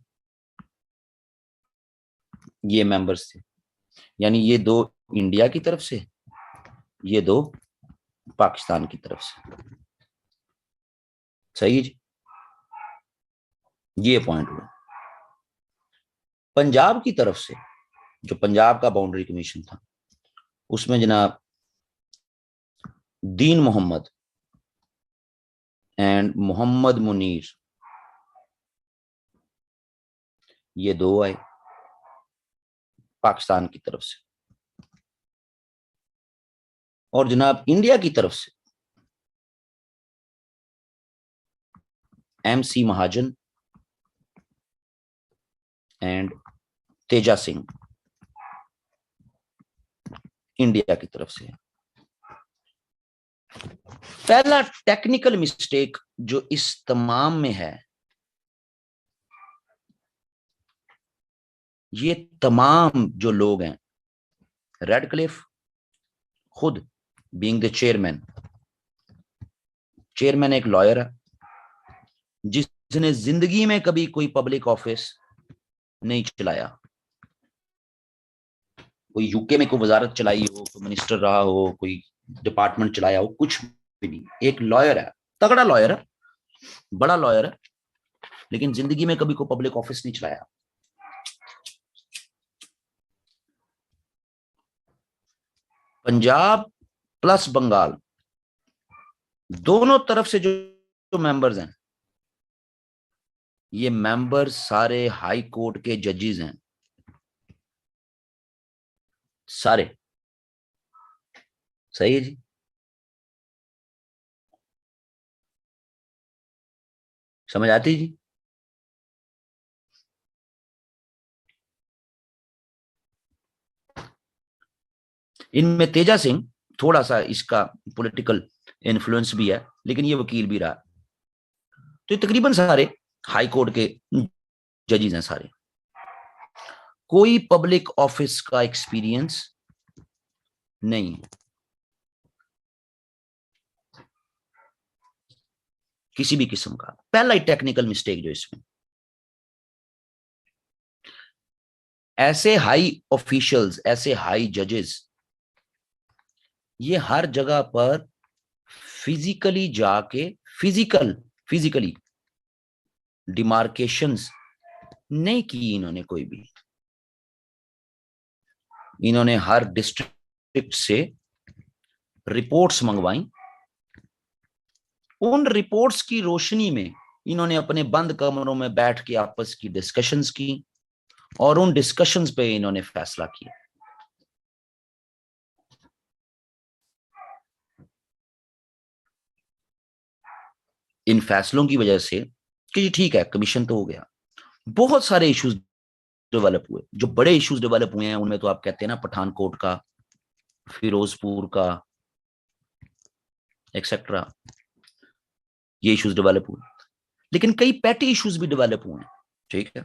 ये मेंबर्स थे। यानी ये 2 इंडिया की तरफ से, ये 2 पाकिस्तान की तरफ से, सही है जी। ये पॉइंट हुआ। पंजाब की तरफ से जो पंजाब का बाउंड्री कमीशन था उसमें जनाब दीन मोहम्मद एंड मोहम्मद मुनीर, ये 2 आए पाकिस्तान की तरफ से। और जनाब इंडिया की तरफ से MC Mahajan and Teja Singh, India की तरफ से। पहला टेक्निकल मिस्टेक जो इस तमाम में है, ये तमाम जो लोग हैं, रेड क्लिफ खुद बीइंग द चेयरमैन, चेयरमैन एक लॉयर है जिसने जिंदगी में कभी कोई पब्लिक ऑफिस नहीं चलाया, कोई यूके में कोई वजारत चलाई हो, कोई मिनिस्टर रहा हो, कोई डिपार्टमेंट चलाया हो, कुछ भी नहीं। एक लॉयर है, तगड़ा लॉयर है, बड़ा लॉयर है, लेकिन जिंदगी में कभी कोई पब्लिक ऑफिस नहीं चलाया। पंजाब प्लस बंगाल दोनों तरफ से जो मेंबर्स हैं, ये मेंबर्स सारे हाई कोर्ट के जजेस हैं, सारे। सही है जी। समझ आती जी। इनमें तेजा सिंह थोड़ा सा इसका पॉलिटिकल इन्फ्लुएंस भी है, लेकिन ये वकील भी रहा। तो ये तकरीबन सारे हाई कोर्ट के जजेस हैं सारे। कोई पब्लिक ऑफिस का एक्सपीरियंस नहीं, किसी भी किस्म का। पहला ही टेक्निकल मिस्टेक जो इसमें, ऐसे हाई ऑफिशियल्स, ऐसे हाई जजेस, ये हर जगह पर फिजिकली जाके फिजिकली डिमार्केशंस नहीं की इन्होंने कोई भी। इन्होंने हर डिस्ट्रिक्ट से रिपोर्ट्स मंगवाई। उन रिपोर्ट्स की रोशनी में इन्होंने अपने बंद कमरों में बैठ के आपस की डिस्कशंस की, और उन डिस्कशंस पे इन्होंने फैसला किया। इन फैसलों की वजह से कि ठीक है कमीशन तो हो गया, बहुत सारे इश्यूज डेवलप हुए। जो बड़े इश्यूज डेवलप हुए हैं उनमें तो आप कहते हैं ना, पठानकोट का, फिरोजपुर का, एक्सेट्रा, ये इश्यूज डेवलप हुए। लेकिन कई पैटी इश्यूज भी डेवलप हुए हैं। ठीक है,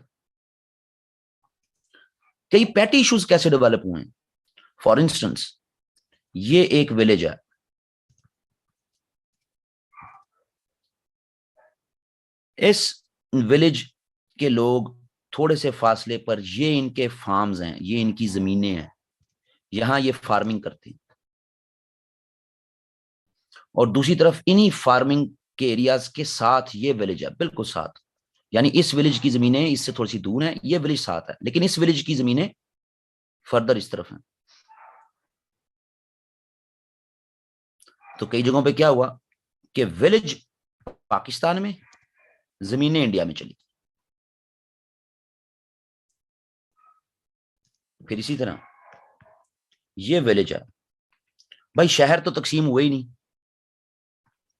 कई पैटी इश्यूज कैसे डेवलप हुए हैं? फॉर इंस्टेंस, ये एक विलेज है, इस विलेज के लोग थोड़े से फासले पर, ये इनके फार्म्स हैं, ये इनकी जमीनें हैं, यहां ये फार्मिंग करते हैं। और दूसरी तरफ इन्हीं फार्मिंग के एरियाज के साथ ये विलेज है, बिल्कुल साथ। यानी इस विलेज की जमीनें इससे थोड़ी सी दूर है, ये विलेज साथ है, लेकिन इस विलेज की जमीनें फर्दर इस तरफ हैं। तो कई जगहों पे क्या हुआ कि विलेज पाकिस्तान में, जमीनें इंडिया में चली। फिर इसी तरह ये विलेज है, भाई शहर तो तकसीम हुए ही नहीं,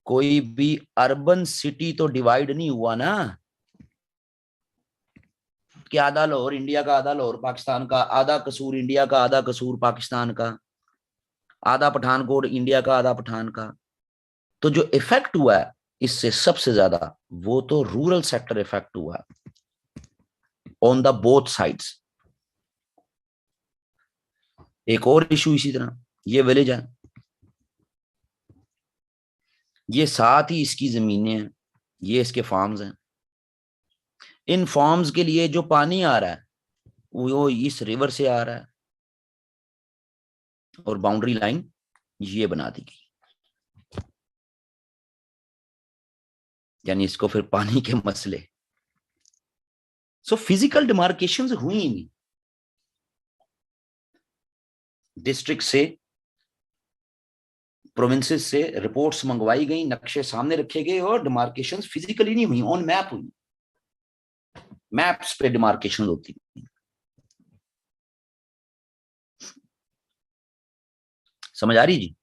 कोई भी अर्बन सिटी तो डिवाइड नहीं हुआ ना, कि आधा लाहौर इंडिया का, आधा लाहौर पाकिस्तान का, आधा कसूर इंडिया का, आधा कसूर पाकिस्तान का, आधा पठानकोट इंडिया का, आधा पठान का। तो जो इफेक्ट हुआ है इससे सबसे ज्यादा, वो तो रूरल सेक्टर इफेक्ट हुआ ऑन द बोथ साइड्स। एक और इशू इसी तरह, ये विलेज है, ये साथ ही इसकी जमीनें हैं, ये इसके फार्म्स हैं। इन फार्म्स के लिए जो पानी आ रहा है वो इस रिवर से आ रहा है, और बाउंड्री लाइन ये बना दी गई। यानी इसको फिर पानी के मसले। सो फिजिकल डिमार्केशन हुई ही नहीं। डिस्ट्रिक्ट से, प्रोविंसेस से रिपोर्ट्स मंगवाई गई, नक्शे सामने रखे गए, और डिमार्केशन फिजिकली नहीं हुई, ऑन मैप हुई। मैप्स पे डिमार्केशन होती। समझ आ रही जी?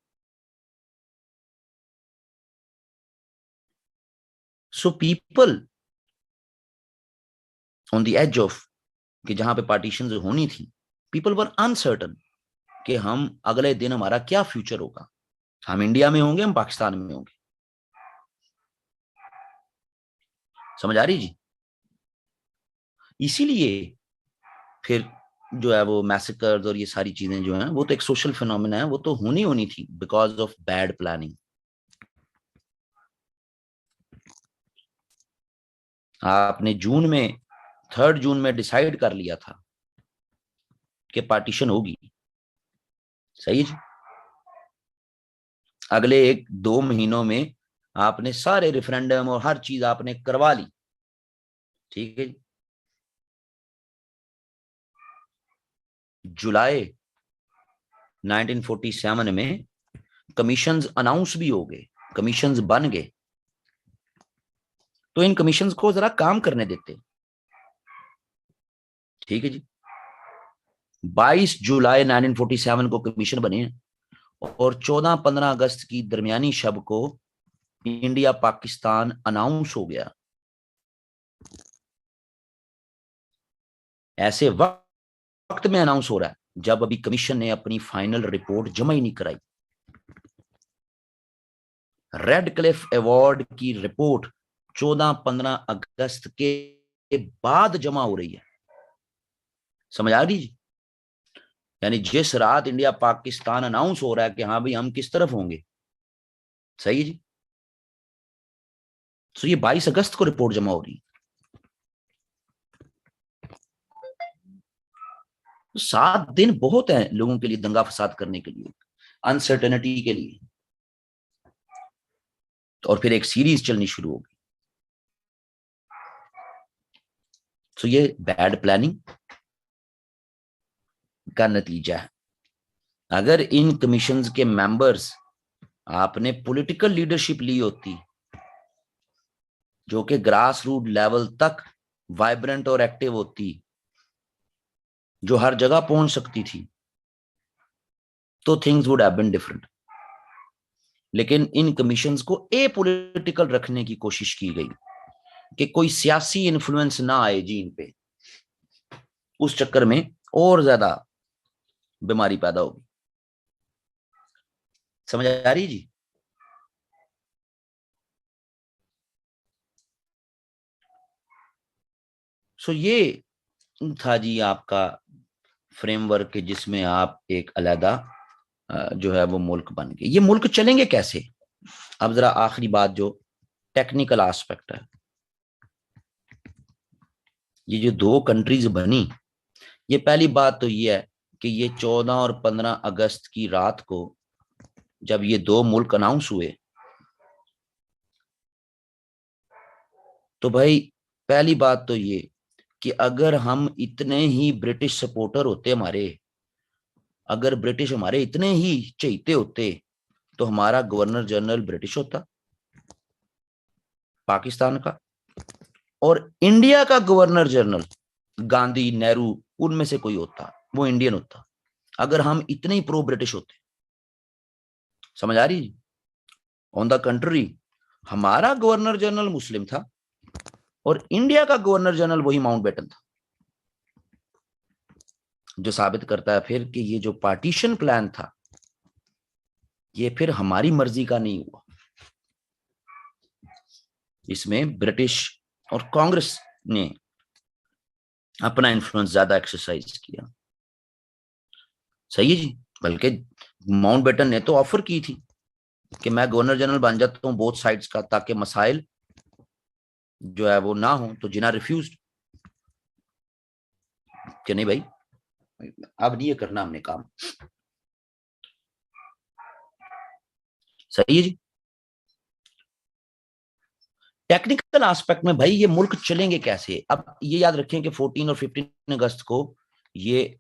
So people on the edge of, कि जहां पे पार्टीशन होनी थी, पीपल वर अनसर्टन कि हम अगले दिन हमारा क्या फ्यूचर होगा, हम इंडिया में होंगे, हम पाकिस्तान में होंगे। समझ आ रही जी? इसीलिए फिर जो है वो मैसेकर्स और ये सारी चीजें जो हैं, वो तो एक सोशल फिनोमिना है, वो तो होनी थी बिकॉज ऑफ बैड प्लानिंग। आपने जून में, 3 जून में डिसाइड कर लिया था कि पार्टीशन होगी। सही जी। अगले 1-2 महीनों में आपने सारे रेफरेंडम और हर चीज आपने करवा ली। ठीक है जी। जुलाई 1947 में कमीशंस अनाउंस भी हो गए, कमीशंस बन गए। तो इन कमीशंस को जरा काम करने देते। ठीक है जी। 22 जुलाई 1947 को कमीशन बने और 14-15 अगस्त की दरमियानी शब को इंडिया पाकिस्तान अनाउंस हो गया। ऐसे वक्त में अनाउंस हो रहा है जब अभी कमीशन ने अपनी फाइनल रिपोर्ट जमा ही नहीं कराई। रेड क्लिफ अवार्ड की रिपोर्ट 14-15 अगस्त के बाद जमा हो रही है। समझ आ रही जी? यानी जिस रात इंडिया पाकिस्तान अनाउंस हो रहा है कि हाँ भाई हम किस तरफ होंगे, सही है जी, तो ये 22 अगस्त को रिपोर्ट जमा हो रही है। तो 7 दिन बहुत है लोगों के लिए दंगा फसाद करने के लिए, अनसर्टेनिटी के लिए, और फिर एक सीरीज चलनी शुरू होगी। तो ये बैड प्लानिंग का नतीजा है। अगर इन कमीशंस के मेंबर्स आपने पॉलिटिकल लीडरशिप ली होती जो कि ग्रास रूट लेवल तक वाइब्रेंट और एक्टिव होती, जो हर जगह पहुंच सकती थी, तो things would have been different. लेकिन इन कमीशंस को एपॉलिटिकल रखने की कोशिश की गई कि कोई सियासी इन्फ्लुएंस ना आए जी इन पे। उस चक्कर में और ज्यादा बीमारी पैदा होगी। समझ आ रही जी? सो ये था जी आपका फ्रेमवर्क जिसमें आप एक अलग जो है वो मुल्क बन गए। ये मुल्क चलेंगे कैसे? अब जरा आखिरी बात जो टेक्निकल एस्पेक्ट है, ये जो 2 कंट्रीज बनी, ये पहली बात तो ये है कि ये 14 और 15 अगस्त की रात को जब ये 2 मुल्क अनाउंस हुए, तो भाई पहली बात तो ये कि अगर हम इतने ही ब्रिटिश सपोर्टर होते हमारे, अगर ब्रिटिश हमारे इतने ही चहीते होते, तो हमारा गवर्नर जनरल ब्रिटिश होता पाकिस्तान का, और इंडिया का गवर्नर जनरल गांधी नेहरू उनमें से कोई होता, वो इंडियन होता, अगर हम इतने ही प्रो ब्रिटिश होते। समझ आ रही? ऑन द कंट्री हमारा गवर्नर जनरल मुस्लिम था और इंडिया का गवर्नर जनरल वही माउंटबेटन था, जो साबित करता है फिर कि ये जो पार्टीशन प्लान था ये फिर हमारी मर्जी का नहीं हुआ। इसमें ब्रिटिश और कांग्रेस ने अपना इन्फ्लुएंस ज्यादा एक्सरसाइज किया। सही है जी? बल्कि माउंटबेटन ने तो ऑफर की थी कि मैं गवर्नर जनरल बन जाता हूं बोथ साइड्स का, ताकि मसाइल जो है वो ना हो, तो जिन्ना रिफ्यूज कि नहीं भाई अब नहीं ये करना हमने काम। सही है जी? टेक्निकल एस्पेक्ट में भाई ये मुल्क चलेंगे कैसे? अब ये याद रखें कि 14 और 15 अगस्त को ये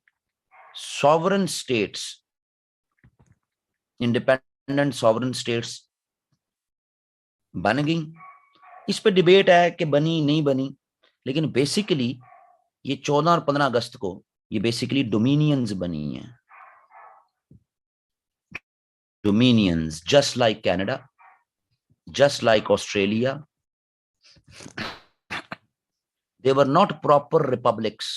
sovereign states, independent sovereign states बन गई। इस पे डिबेट है कि बनी नहीं बनी, लेकिन बेसिकली ये 14 और 15 अगस्त को ये बेसिकली डोमिनियंस बनी हैं। Dominions just like Canada, just like Australia, they were not proper republics.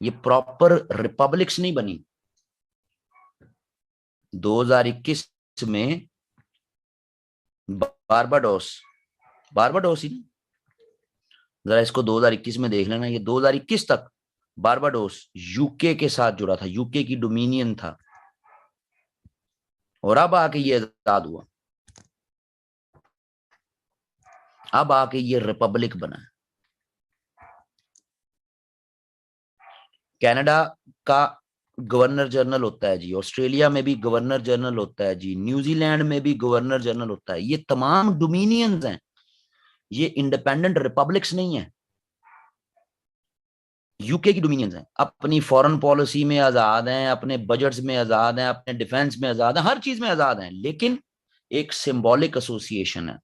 ये प्रॉपर रिपब्लिक्स नहीं बनी। 2021 में बारबाडोस, बारबाडोस ही ना, जरा इसको 2021 में देख लेना, ये 2021 तक बारबाडोस यूके के साथ जुड़ा था, यूके की डोमिनियन था, और अब आके ये आजाद हुआ, अब आके ये रिपब्लिक बना है। कनाडा का गवर्नर जनरल होता है जी, ऑस्ट्रेलिया में भी गवर्नर जनरल होता है जी, न्यूजीलैंड में भी गवर्नर जनरल होता है। ये तमाम डोमिनियंस हैं, ये इंडिपेंडेंट रिपब्लिक्स नहीं है। यूके की डोमिनियंस हैं, अपनी फॉरेन पॉलिसी में आजाद हैं, अपने बजट्स में आजाद हैं, अपने डिफेंस में आजाद हैं, हर चीज में आजाद हैं, लेकिन एक सिंबॉलिक एसोसिएशन है,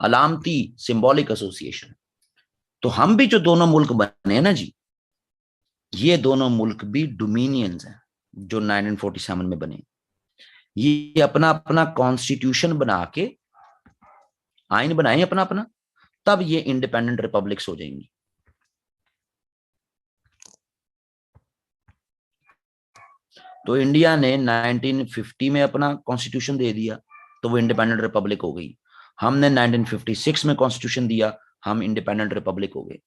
अलामती सिंबॉलिक एसोसिएशन। तो हम भी जो दोनों मुल्क बने हैं ना जी, ये दोनों मुल्क भी डोमिनियंस हैं जो 1947 में बने। ये अपना अपना कॉन्स्टिट्यूशन बना के, आइन बनाए अपना अपना, तब ये इंडिपेंडेंट रिपब्लिक्स हो जाएंगी। तो इंडिया ने 1950 में अपना कॉन्स्टिट्यूशन दे दिया तो वो इंडिपेंडेंट रिपब्लिक हो गई। हमने 1956 में कॉन्स्टिट्यूशन दिया, हम इंडिपेंडेंट रिपब्लिक हो गए।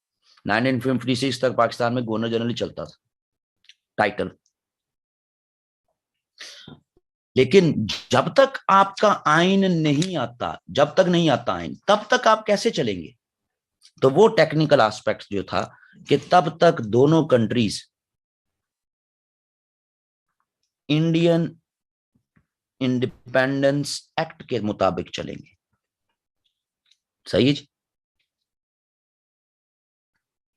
1956 तक पाकिस्तान में गवर्नर जनरल ही चलता था, टाइटल। लेकिन जब तक आपका आइन नहीं आता, जब तक नहीं आता आइन, तब तक आप कैसे चलेंगे? तो वो टेक्निकल एस्पेक्ट जो था कि तब तक दोनों कंट्रीज इंडियन इंडिपेंडेंस एक्ट के मुताबिक चलेंगे। सही है।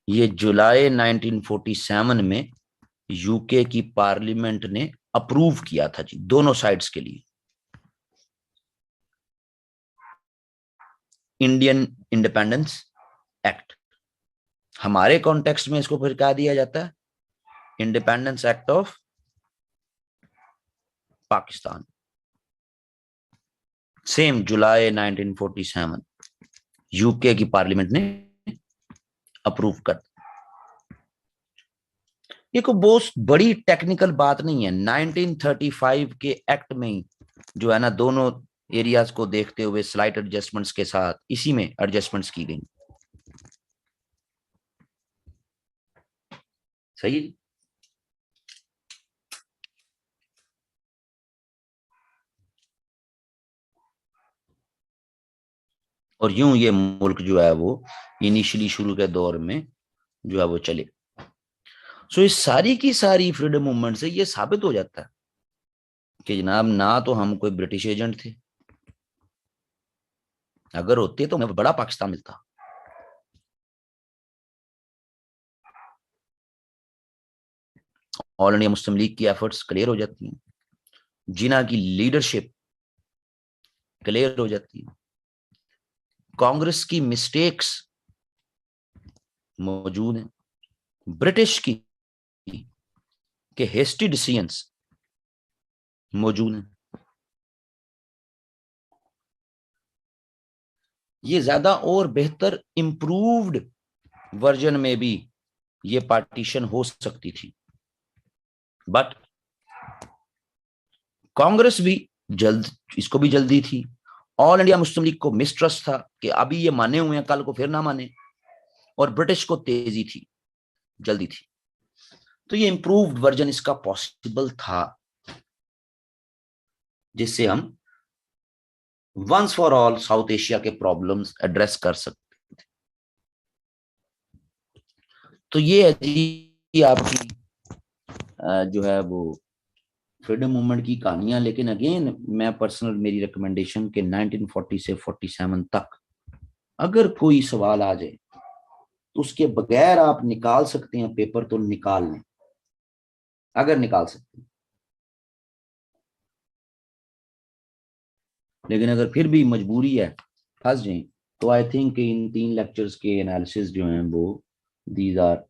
ये जुलाई 1947 में यूके की पार्लियामेंट ने अप्रूव किया था जी, दोनों साइड्स के लिए। Indian independence act. हमारे कॉन्टेक्स्ट में इसको फिर क्या दिया जाता है? Independence act of Pakistan. Same July 1947 UK की पार्लियामेंट ने अप्रूव कर। ये कोई बहुत बड़ी टेक्निकल बात नहीं है। 1935 के एक्ट में ही जो है ना, दोनों एरियाज को देखते हुए स्लाइट एडजस्टमेंट्स के साथ इसी में एडजस्टमेंट्स की गई। सही है। और यूं ये मुल्क जो है वो इनिशियली शुरू के दौर में जो है वो चले। सो इस सारी की सारी फ्रीडम मूवमेंट से ये साबित हो जाता है कि जनाब, ना तो हम कोई ब्रिटिश एजेंट थे, अगर होते तो हमें बड़ा पाकिस्तान मिलता। ऑल इंडिया मुस्लिम लीग की एफर्ट्स क्लियर हो जाती हैं, जिना की लीडरशिप क्लियर हो जाती है, कांग्रेस की मिस्टेक्स मौजूद हैं, ब्रिटिश की के हेस्टी डिसीजंस मौजूद हैं। ये ज्यादा और बेहतर इंप्रूव्ड वर्जन में भी ये पार्टीशन हो सकती थी, बट कांग्रेस भी जल्द, इसको भी जल्दी थी। ऑल इंडिया मुस्लिम लीग को मिसट्रस्ट था कि अभी ये माने हुए हैं, कल को फिर ना माने। और ब्रिटिश को तेजी थी, जल्दी थी। तो ये इंप्रूव्ड वर्जन इसका पॉसिबल था, जिससे हम once for all South Asia के प्रॉब्लम्स एड्रेस कर सकते। तो ये है जी आपकी जो है वो फ्रीडम मूवमेंट की कहानियां। लेकिन अगेन मैं पर्सनल, मेरी रिकमेंडेशन के 1940 से 47 तक अगर कोई सवाल आ जाए तो उसके बगैर आप निकाल सकते हैं पेपर, तो निकाल लें अगर निकाल सकते हैं। लेकिन अगर फिर भी मजबूरी है, फंस जाए, तो आई थिंक इन 3 लेक्चर्स के एनालिसिस जो हैं वो दीज आर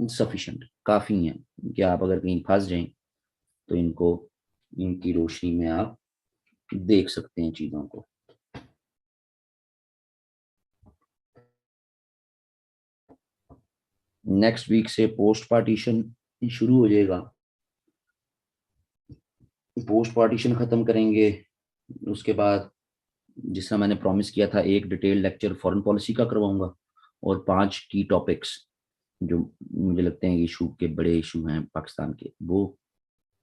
सफिशिएंट, काफ़ी हैं कि आप अगर कहीं फंस जाएं तो इनको, इनकी रोशनी में आप देख सकते हैं चीज़ों को। नेक्स्ट वीक से पोस्ट पार्टीशन शुरू हो जाएगा। पोस्ट पार्टीशन खत्म करेंगे, उसके बाद जिस तरह मैंने प्रॉमिस किया था, एक डिटेल लेक्चर फॉरेन पॉलिसी का करवाऊंगा, और 5 की टॉपिक्स जो मुझे लगते हैं इशू के बड़े इशू हैं पाकिस्तान के, वो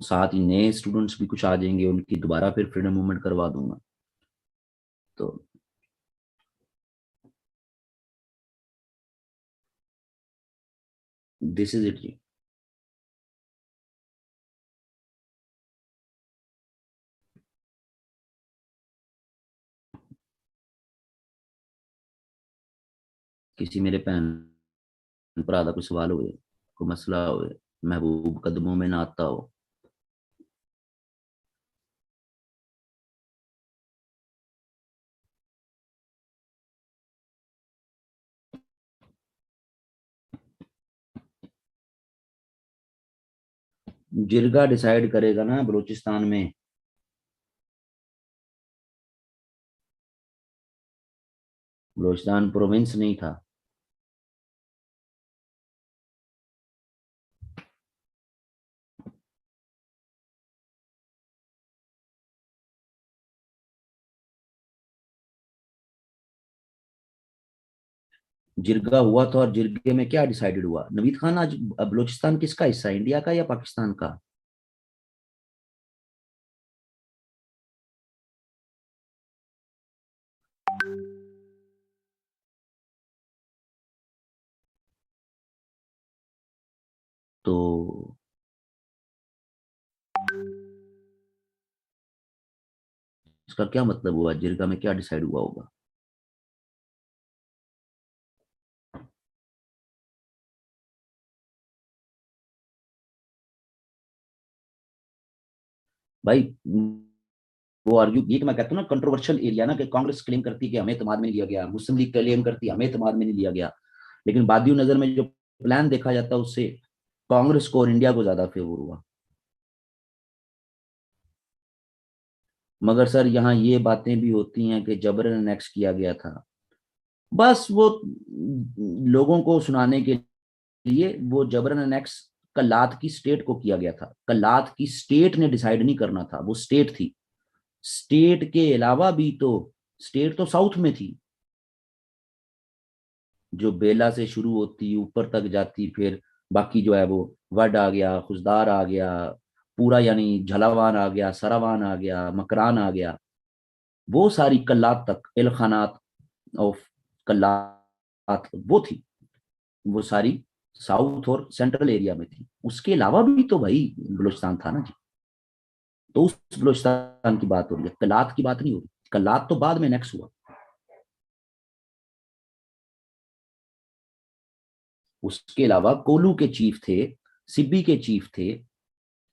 साथ ही नए स्टूडेंट्स भी कुछ आ जाएंगे, उनकी दोबारा फिर फ्रीडम मूवमेंट करवा दूंगा। तो दिस इज इट जी। किसी मेरे बहन भरा का कोई सवाल हो, कोई मसला हो, महबूब कदमों में ना आता हो। जिरगा डिसाइड करेगा ना बलूचिस्तान में। बलूचिस्तान प्रोविंस नहीं था। जिरगा हुआ था, और जिरगे में क्या डिसाइडेड हुआ? नवीद खान, आज बलूचिस्तान किसका हिस्सा है, इंडिया का या पाकिस्तान का? तो इसका क्या मतलब हुआ, जिरगा में क्या डिसाइड हुआ होगा? भाई वो आर्ग्यू, ये तो मैं कहता हूँ ना कंट्रोवर्शियल एरिया ना, कि कांग्रेस क्लेम करती है कि हमें इत्तेमाद में नहीं लिया गया, मुस्लिम लीग क्लेम करती है हमें इत्तेमाद में नहीं लिया गया, लेकिन बादियों नजर में जो प्लान देखा जाता है उससे कांग्रेस को और इंडिया को ज्यादा फेवर हुआ। मगर सर यहाँ ये बातें भी होती हैं कि जबरन अनेक्स किया गया था, बस वो लोगों को सुनाने के लिए। वो जबरन अनेक्स कल्लात की स्टेट को किया गया था, कल्लात की स्टेट ने डिसाइड नहीं करना था, वो स्टेट थी। स्टेट के अलावा भी तो, स्टेट तो साउथ में थी, जो बेला से शुरू होती ऊपर तक जाती, फिर बाकी जो है वो वड आ गया, खुजदार आ गया, पूरा यानी झलावान आ गया, सरावान आ गया, मकरान आ गया, वो सारी कल्लात तक, एल खानात ऑफ कल्लात वो थी, वो सारी साउथ और सेंट्रल एरिया में थी। उसके अलावा भी तो भाई बलूचिस्तान था ना जी। तो उस बलूचिस्तान की बात हो रही है, कल्लात की बात नहीं हो रही। कल्लात तो बाद में नेक्स्ट हुआ। उसके अलावा कोलू के चीफ थे, सिब्बी के चीफ थे,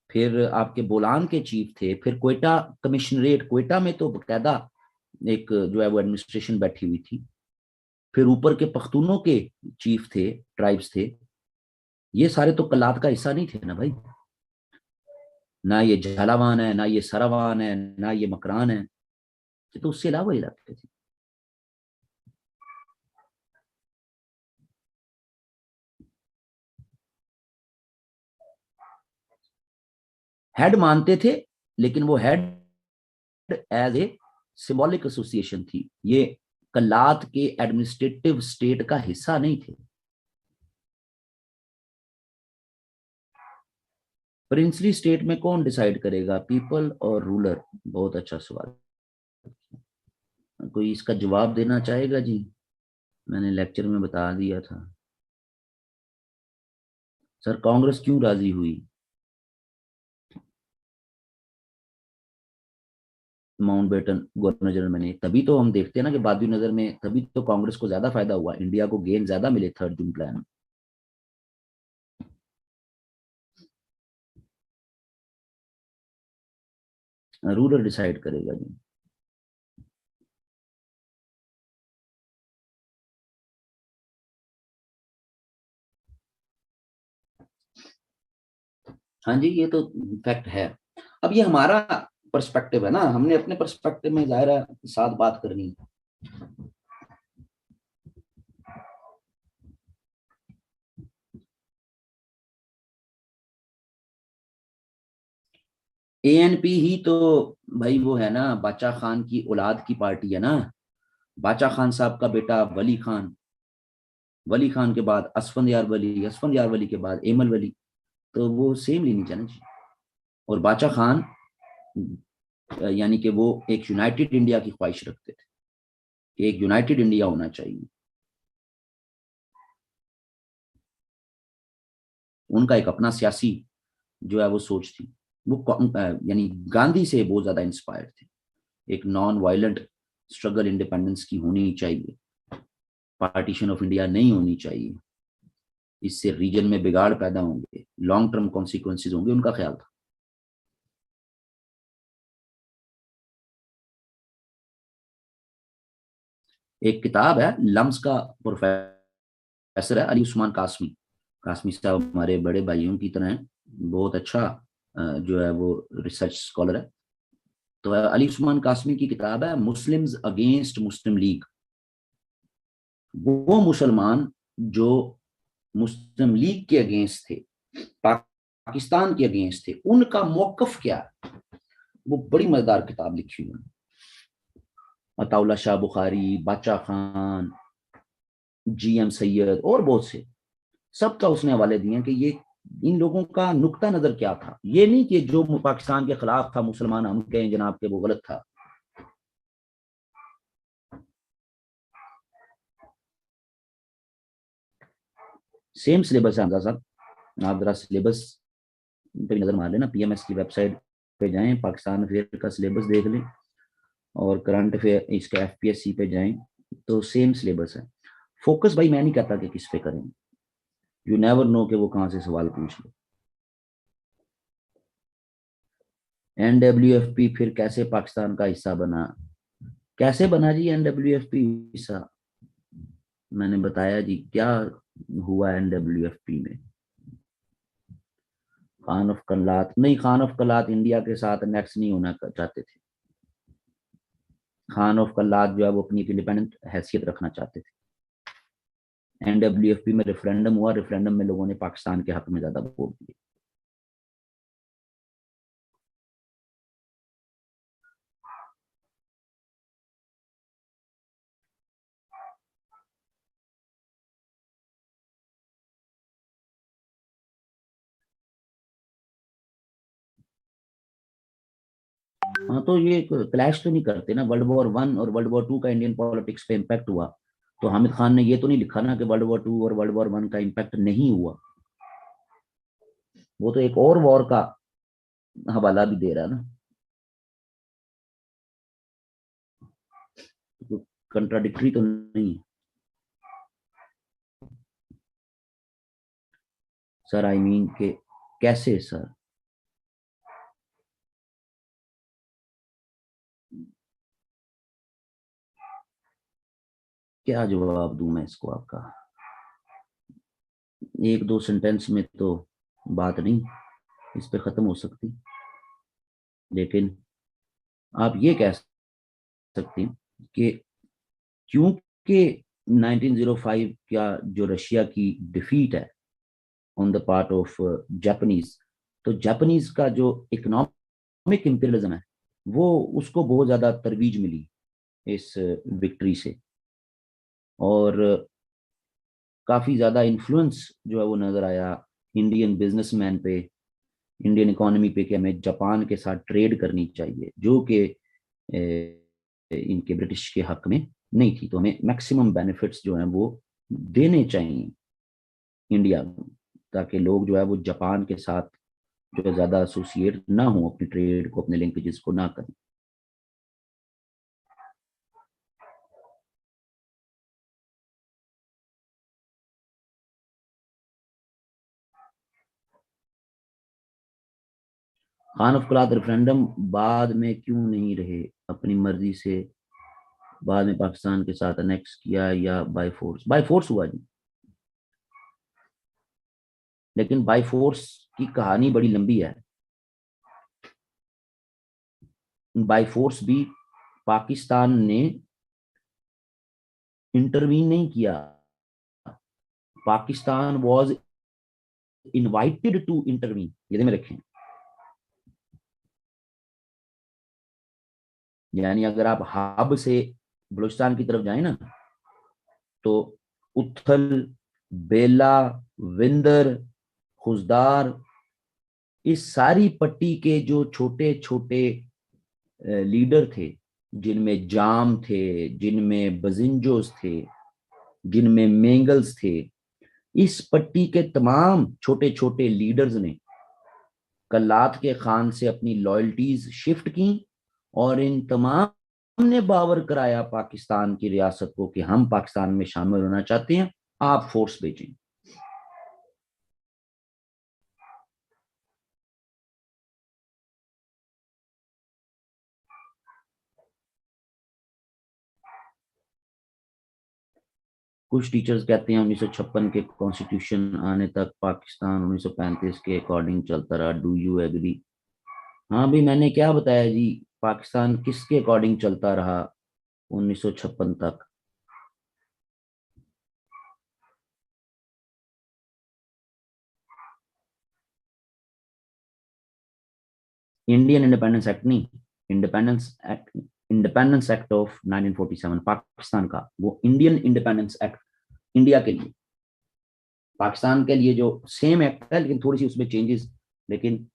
फिर आपके बोलान के चीफ थे, फिर क्वेटा कमिश्नरेट, क्वेटा में तो बकायदा एक जो है वो एडमिनिस्ट्रेशन बैठी हुई थी, फिर ऊपर के पख्तूनों के चीफ थे, ट्राइब्स थे। ये सारे तो कलात का हिस्सा नहीं थे ना भाई। ना ये झालावान है, ना ये सरावान है, ना ये मकरान है, ये तो उससे अलावा इलाके थे। हेड मानते थे, लेकिन वो had as a symbolic association थी, ये कलात के एडमिनिस्ट्रेटिव स्टेट का हिस्सा नहीं थे। प्रिंसली स्टेट में कौन डिसाइड करेगा, पीपल और रूलर? बहुत अच्छा सवाल। कोई इसका जवाब देना चाहेगा जी? मैंने लेक्चर में बता दिया था। सर कांग्रेस क्यों राजी हुई माउंटबेटन गवर्नर जनरल में? नहीं, तभी तो हम देखते हैं ना कि बादी नजर में, तभी तो कांग्रेस को ज्यादा फायदा हुआ, इंडिया को गेन ज्यादा मिले third June plan. Ruler decide करेगा जी। हाँ जी, ये तो फैक्ट है। अब ये हमारा पर्सपेक्टिव है ना, हमने अपने पर्सपेक्टिव में जाहिर है साथ बात करनी है। एएनपी ही तो भाई वो है ना, बाचा खान की औलाद की पार्टी है ना। बाचा खान साहब का बेटा वली खान, वली खान के बाद असफंद यार वली, असफंद यार वली के बाद एमल वली, तो वो सेम लिनीज है ना जी। और बाचा खान यानी कि वो एक यूनाइटेड इंडिया की ख्वाहिश रखते थे कि एक यूनाइटेड इंडिया होना चाहिए। उनका एक अपना सियासी जो है वो सोच थी। वो यानी गांधी से बहुत ज्यादा इंस्पायर्ड थे। एक नॉन वायलेंट स्ट्रगल इंडिपेंडेंस की होनी चाहिए, पार्टीशन ऑफ इंडिया नहीं होनी चाहिए, इससे रीजन में बिगाड़ पैदा होंगे, लॉन्ग टर्म कॉन्सिक्वेंसेज होंगे, उनका ख्याल था। एक किताब है लम्स का, प्रोफेसर है अली उस्मान कासमी, कासमी साहब हमारे बड़े भाइयों की तरह हैं, बहुत अच्छा जो है वो रिसर्च स्कॉलर है। तो अली उस्मान कासमी की किताब है मुस्लिम्स अगेंस्ट मुस्लिम लीग। वो मुसलमान जो मुस्लिम लीग के अगेंस्ट थे, पाकिस्तान के अगेंस्ट थे, उनका मौकफ क्या है, वो बड़ी मजेदार किताब लिखी हुई है। अताउल्ला शाह बुखारी, बादशाह खान, GM सैयद और बहुत से, सबका उसने हवाले दिए कि ये इन लोगों का नुक्ता नजर क्या था। ये नहीं कि जो पाकिस्तान के खिलाफ था मुसलमान हम कहें जनाब के वो गलत था। सेम सिलेबस है हमजा साहब, आप जरा सिलेबस पे नजर मार लेना, PMS की वेबसाइट पे जाएं, पाकिस्तान अफेयर का सिलेबस देख लें और करंट अफेयर इसका FPSC पे जाएं, तो सेम सिलेबस है। फोकस भाई मैं नहीं कहता कि किस पे करें, यू नेवर नो कि वो कहाँ से सवाल पूछ ले। NWFP फिर कैसे पाकिस्तान का हिस्सा बना, कैसे बना जी NWFP हिस्सा, मैंने बताया जी क्या हुआ NWFP में। खान ऑफ कल्लात नहीं, खान ऑफ कल्लात इंडिया के साथ नेक्स्ट नहीं होना चाहते थे। खान ऑफ कल्लात जो है वो अपनी इंडिपेंडेंट हैसियत रखना चाहते थे। NWFP में रेफरेंडम हुआ, रेफरेंडम में लोगों ने पाकिस्तान के हक में ज्यादा वोट दिए। हाँ तो ये क्लैश तो नहीं करते ना, World War I और World War II का इंडियन पॉलिटिक्स पे इम्पैक्ट हुआ, तो हामिद खान ने ये तो नहीं लिखा ना कि World War II और World War I का इम्पैक्ट नहीं हुआ। वो तो एक और वॉर का हवाला भी दे रहा है ना, तो कंट्राडिक्टरी तो नहीं है। सर आई मीन के कैसे सर, क्या जवाब दूं मैं इसको आपका, एक दो सेंटेंस में तो बात नहीं इस पे खत्म हो सकती, लेकिन आप ये कह सकते हैं कि क्योंकि 1905 का जो रशिया की डिफीट है on the part of Japanese, तो जापानीज का जो इकोनॉमिक इंपीरियलिज्म है वो उसको बहुत ज्यादा तरवीज मिली इस विक्ट्री से, और काफी ज्यादा इन्फ्लुएंस जो है वो नजर आया इंडियन बिजनेसमैन पे, इंडियन इकोनॉमी पे, कि हमें जापान के साथ ट्रेड करनी चाहिए जो कि इनके ब्रिटिश के हक में नहीं थी, तो हमें मैक्सिमम बेनिफिट्स जो हैं वो देने चाहिए इंडिया को, ताकि लोग जो है वो जापान के साथ जो है ज्यादा एसोसिएट ना हो, अपनी ट्रेड को, अपने लिंकेजेस को ना करें। खान ऑफ कलात रेफरेंडम बाद में क्यों नहीं रहे, अपनी मर्जी से बाद में पाकिस्तान के साथ अनेक्स किया या बाय फोर्स, बाय फोर्स हुआ जी, लेकिन बाय फोर्स की कहानी बड़ी लंबी है। बाय फोर्स भी पाकिस्तान ने इंटरवीन नहीं किया, Pakistan was invited to intervene, ये में रखें। यानी अगर आप हब से बलूचिस्तान की तरफ जाए ना, तो उथल, बेला, विंदर, खुजदार, इस सारी पट्टी के जो छोटे छोटे लीडर थे, जिनमें जाम थे, जिनमें बजिंजोस थे, जिनमें मेंगल्स थे, इस पट्टी के तमाम छोटे छोटे लीडर्स ने कल्लात के खान से अपनी लॉयल्टीज शिफ्ट की, और इन तमाम ने बावर कराया पाकिस्तान की रियासत को कि हम पाकिस्तान में शामिल होना चाहते हैं, आप फोर्स भेजें। कुछ टीचर्स कहते हैं 1956 के कॉन्स्टिट्यूशन आने तक पाकिस्तान 1935 के अकॉर्डिंग चलता रहा, डू यू एग्री? हाँ भाई, मैंने क्या बताया जी, पाकिस्तान किसके अकॉर्डिंग चलता रहा 1956 तक? इंडियन इंडिपेंडेंस एक्ट नहीं, independence act, independence act of 1947 Pakistan का, वो इंडियन इंडिपेंडेंस एक्ट इंडिया के लिए। पाकिस्तान के लिए जो सेम एक्ट है लेकिन थोड़ी सी उसमें चेंजेस, लेकिन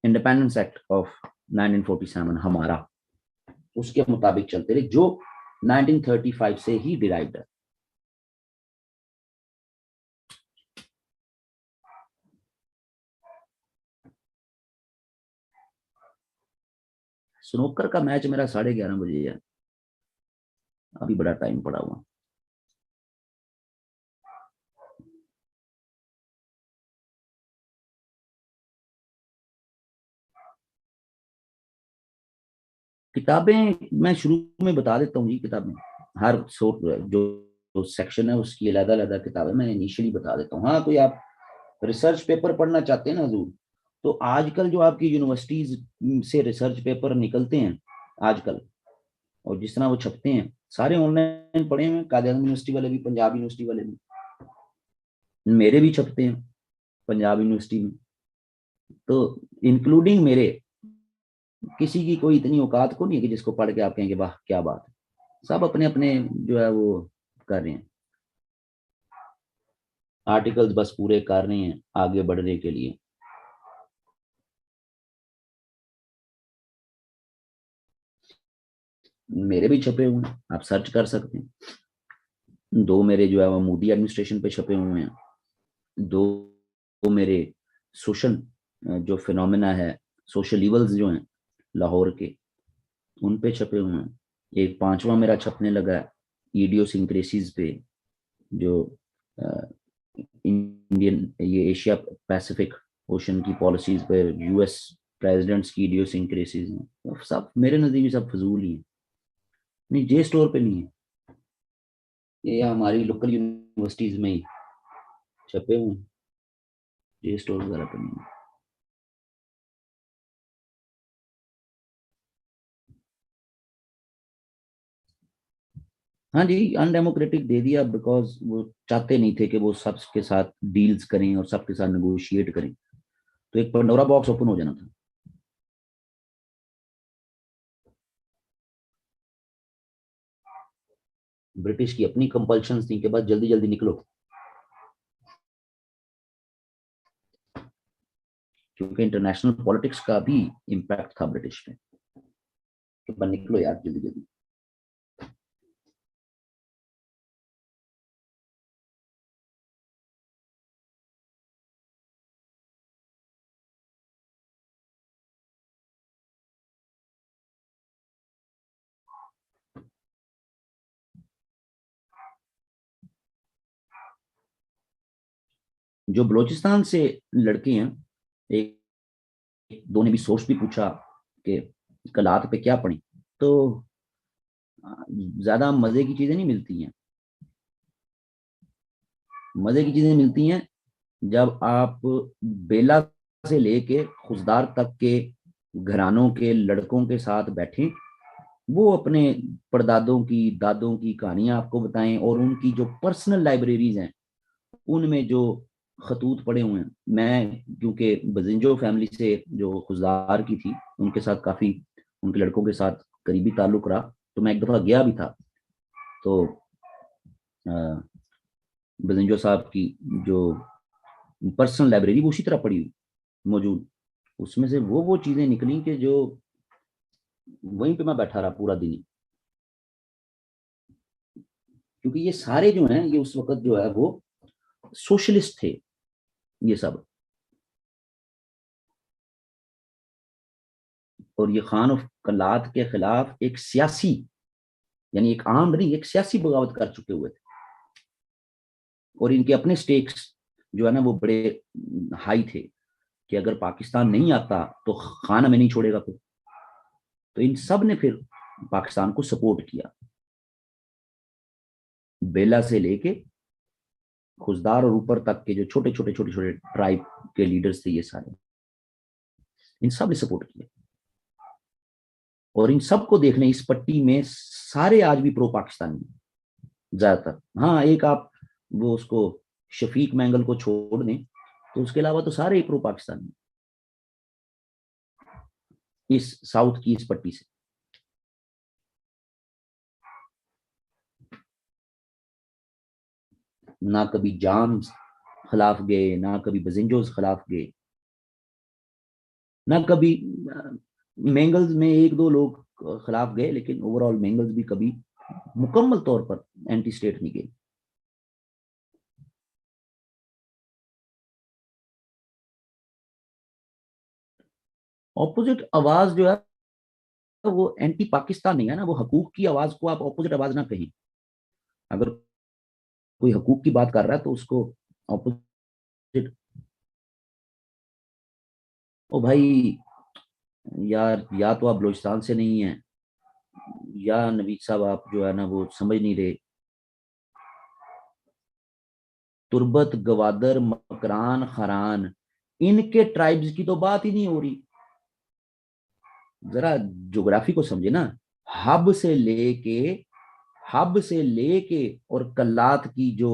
इंडिपेंडेंस एक्ट ऑफ 1947 हमारा, उसके मुताबिक चलते रहे, जो 1935 से ही डिराइव्ड है। स्नूकर का मैच मेरा 11:30 बजे है, अभी बड़ा टाइम पड़ा हुआ। किताबें मैं शुरू में बता देता हूँ जी, किताबें हर जो सेक्शन है उसकी अलग अलग किताबें मैं इनिशियली बता देता हूँ। हाँ, कोई आप रिसर्च पेपर पढ़ना चाहते हैं ना हजूर, तो आजकल जो आपकी यूनिवर्सिटीज से रिसर्च पेपर निकलते हैं आजकल, और जिस तरह वो छपते हैं, सारे ऑनलाइन पढ़े हुए हैं, कायदे यूनिवर्सिटी वाले भी, पंजाब यूनिवर्सिटी वाले भी, मेरे भी छपते हैं पंजाब यूनिवर्सिटी में, तो इंक्लूडिंग मेरे, किसी की कोई इतनी औकात को नहीं है कि जिसको पढ़ के आप कहेंगे वाह क्या बात है। सब अपने अपने जो है वो कर रहे हैं, आर्टिकल्स बस पूरे कर रहे हैं आगे बढ़ने के लिए। मेरे भी छपे हुए हैं, आप सर्च कर सकते हैं। दो मेरे जो है वो मोदी एडमिनिस्ट्रेशन पे छपे हुए हैं, दो मेरे सोशल जो फिनोमेना है, सोशल इवल्स जो हैं लाहौर के, उन पे छपे हुए हैं। एक पांचवा मेरा छपने लगा है इडियोसिंक्रेसीज पे, जो इंडियन, ये एशिया पैसिफिक ओशन की पॉलिसीज पे यूएस प्रेसिडेंट्स की इडियोसिंक्रेसीज हैं, तो सब मेरे नजदीक सब फजूल ही है। नहीं, जे स्टोर पे नहीं है, ये हमारी लोकल यूनिवर्सिटीज में ही छपे हुए हैं, जे स्टोर वगैरह पे नहीं है। हाँ जी, अनडेमोक्रेटिक दे दिया बिकॉज वो चाहते नहीं थे कि वो सबके साथ डील्स करें और सबके साथ नेगोशिएट करें, तो एक पंडोरा बॉक्स ओपन हो जाना था। ब्रिटिश की अपनी कंपल्शन थी कि बस जल्दी जल्दी निकलो, क्योंकि इंटरनेशनल पॉलिटिक्स का भी इम्पैक्ट था ब्रिटिश पे, कि बस निकलो यार जल्दी जल्दी। जो बलोचिस्तान से लड़के हैं, एक दो ने भी सोच भी पूछा कि कलात पे क्या पढ़ी, तो ज्यादा मजे की चीजें नहीं मिलती हैं। मजे की चीजें मिलती हैं जब आप बेला से लेके खुशदार तक के घरानों के लड़कों के साथ बैठे, वो अपने परदादों की दादों की कहानियां आपको बताएं, और उनकी जो पर्सनल लाइब्रेरीज हैं उनमें जो खतूत पड़े हुए हैं। मैं क्योंकि बजिंजो फैमिली से जो खुशदार की थी, उनके साथ काफी, उनके लड़कों के साथ करीबी ताल्लुक रहा, तो मैं एक दफा गया भी था, तो बजिंजो साहब की जो पर्सनल लाइब्रेरी वो उसी तरह पड़ी हुई मौजूद, उसमें से वो चीजें निकली कि जो वहीं पे मैं बैठा रहा पूरा दिन ही। क्योंकि ये सारे जो हैं ये उस वक्त जो है वो सोशलिस्ट थे ये सब, और ये खान ऑफ कलात के खिलाफ एक सियासी, यानी एक आम नहीं, एक सियासी बगावत कर चुके हुए थे, और इनके अपने स्टेक्स जो है ना वो बड़े हाई थे, कि अगर पाकिस्तान नहीं आता तो खान हमें नहीं छोड़ेगा फिर। तो इन सब ने फिर पाकिस्तान को सपोर्ट किया। बेला से लेके खुजदार और ऊपर तक के जो छोटे छोटे छोटे छोटे ट्राइब के लीडर्स थे, ये सारे, इन सब ने सपोर्ट किया। और इन सबको देखने इस पट्टी में सारे आज भी प्रो पाकिस्तानी ज्यादातर। हाँ, एक आप वो उसको शफीक मैंगल को छोड़ दें तो उसके अलावा तो सारे ही प्रो पाकिस्तानी इस साउथ की इस पट्टी से। ना कभी जाम्स खिलाफ गए, ना कभी बजिंजोस खिलाफ गए, ना कभी मेंगल्स में एक दो लोग खिलाफ गए, लेकिन ओवरऑल मेंगल्स भी कभी मुकम्मल तौर पर एंटी स्टेट नहीं गए। ऑपोजिट आवाज जो है वो एंटी पाकिस्तान नहीं है ना, वो हकूक की आवाज को आप ऑपोजिट आवाज ना कहें। अगर कोई हकूक की बात कर रहा है तो उसको ऑपोजिट, ओ भाई यार, या तो आप बलोचिस्तान से नहीं है, या नवीद साहब आप जो है ना वो समझ नहीं रहे। तुर्बत, गवादर, मकरान, खरान, इनके ट्राइब्स की तो बात ही नहीं हो रही। जरा ज्योग्राफी को समझे ना। हब से लेके हब से लेके और कल्लात की जो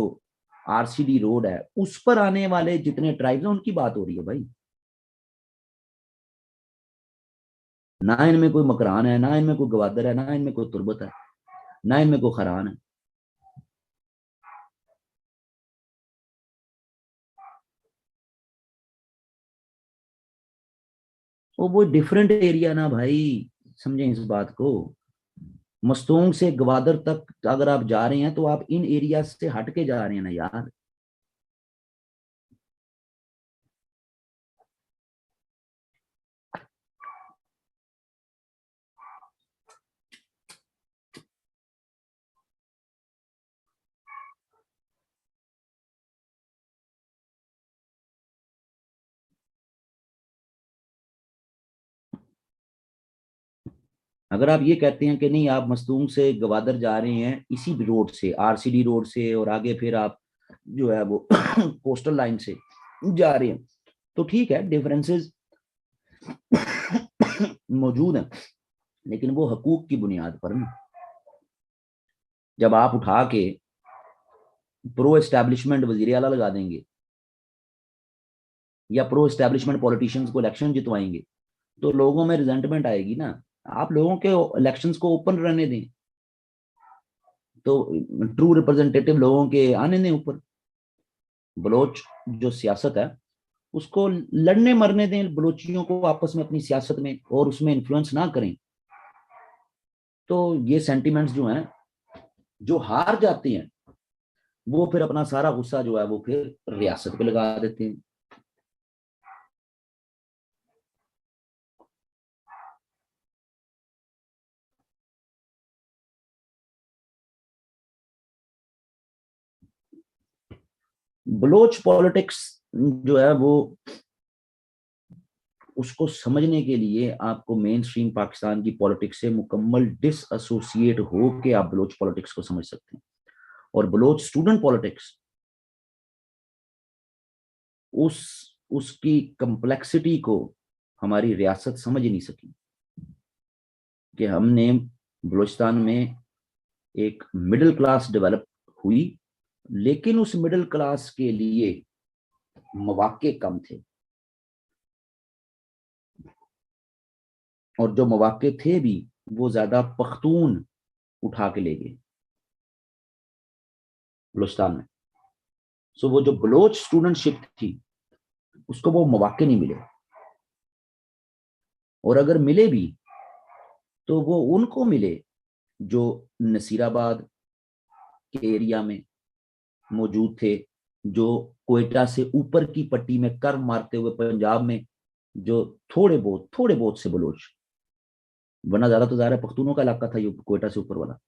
आरसीडी रोड है उस पर आने वाले जितने ट्राइब्स हैं उनकी बात हो रही है भाई। ना इनमें कोई मकरान है, ना इनमें कोई गवादर है, ना इनमें कोई तुर्बत है, ना इनमें कोई खरान है। वो डिफरेंट एरिया ना भाई, समझें इस बात को। मस्तूंग से गवादर तक अगर आप जा रहे हैं तो आप इन एरिया से हट के जा रहे हैं ना यार। अगर आप ये कहते हैं कि नहीं, आप मस्तूंग से गवादर जा रहे हैं इसी रोड से, आरसीडी रोड से, और आगे फिर आप जो है वो कोस्टल लाइन से जा रहे हैं, तो ठीक है, डिफरेंसेस मौजूद हैं, लेकिन वो हकूक की बुनियाद पर ना। जब आप उठा के प्रो एस्टैब्लिशमेंट वजीर आला लगा देंगे या प्रो एस्टैब्लिशमेंट पॉलिटिशियंस को इलेक्शन जितवाएंगे तो लोगों में रिजेंटमेंट आएगी ना। आप लोगों के इलेक्शंस को ओपन रहने दें, तो ट्रू रिप्रेजेंटेटिव लोगों के आने दें ऊपर। बलोच जो सियासत है उसको लड़ने मरने दें, बलोचियों को आपस में अपनी सियासत में, और उसमें इन्फ्लुएंस ना करें। तो ये सेंटिमेंट्स जो हैं, जो हार जाते हैं वो फिर अपना सारा गुस्सा जो है वो फिर रियासत पे लगा देते हैं। बलोच पॉलिटिक्स जो है वो, उसको समझने के लिए आपको मेन स्ट्रीम पाकिस्तान की पॉलिटिक्स से मुकम्मल डिसएसोसिएट हो के आप बलोच पॉलिटिक्स को समझ सकते हैं। और बलोच स्टूडेंट पॉलिटिक्स, उस उसकी कम्प्लेक्सिटी को हमारी रियासत समझ ही नहीं सकी कि हमने बलूचिस्तान में एक मिडिल क्लास डेवलप हुई, लेकिन उस मिडिल क्लास के लिए मौके कम थे, और जो मौके थे भी वो ज्यादा पख्तून उठा के ले गए बलूचिस्तान में। सो वो जो बलोच स्टूडेंटशिप थी उसको वो मौके नहीं मिले, और अगर मिले भी तो वो उनको मिले जो नसीराबाद के एरिया में मौजूद थे, जो कोयटा से ऊपर की पट्टी में कर मारते हुए पंजाब में जो थोड़े बहुत से बलोच, वरना ज्यादा तो ज्यादा पख्तूनों का इलाका था ये कोयटा से ऊपर वाला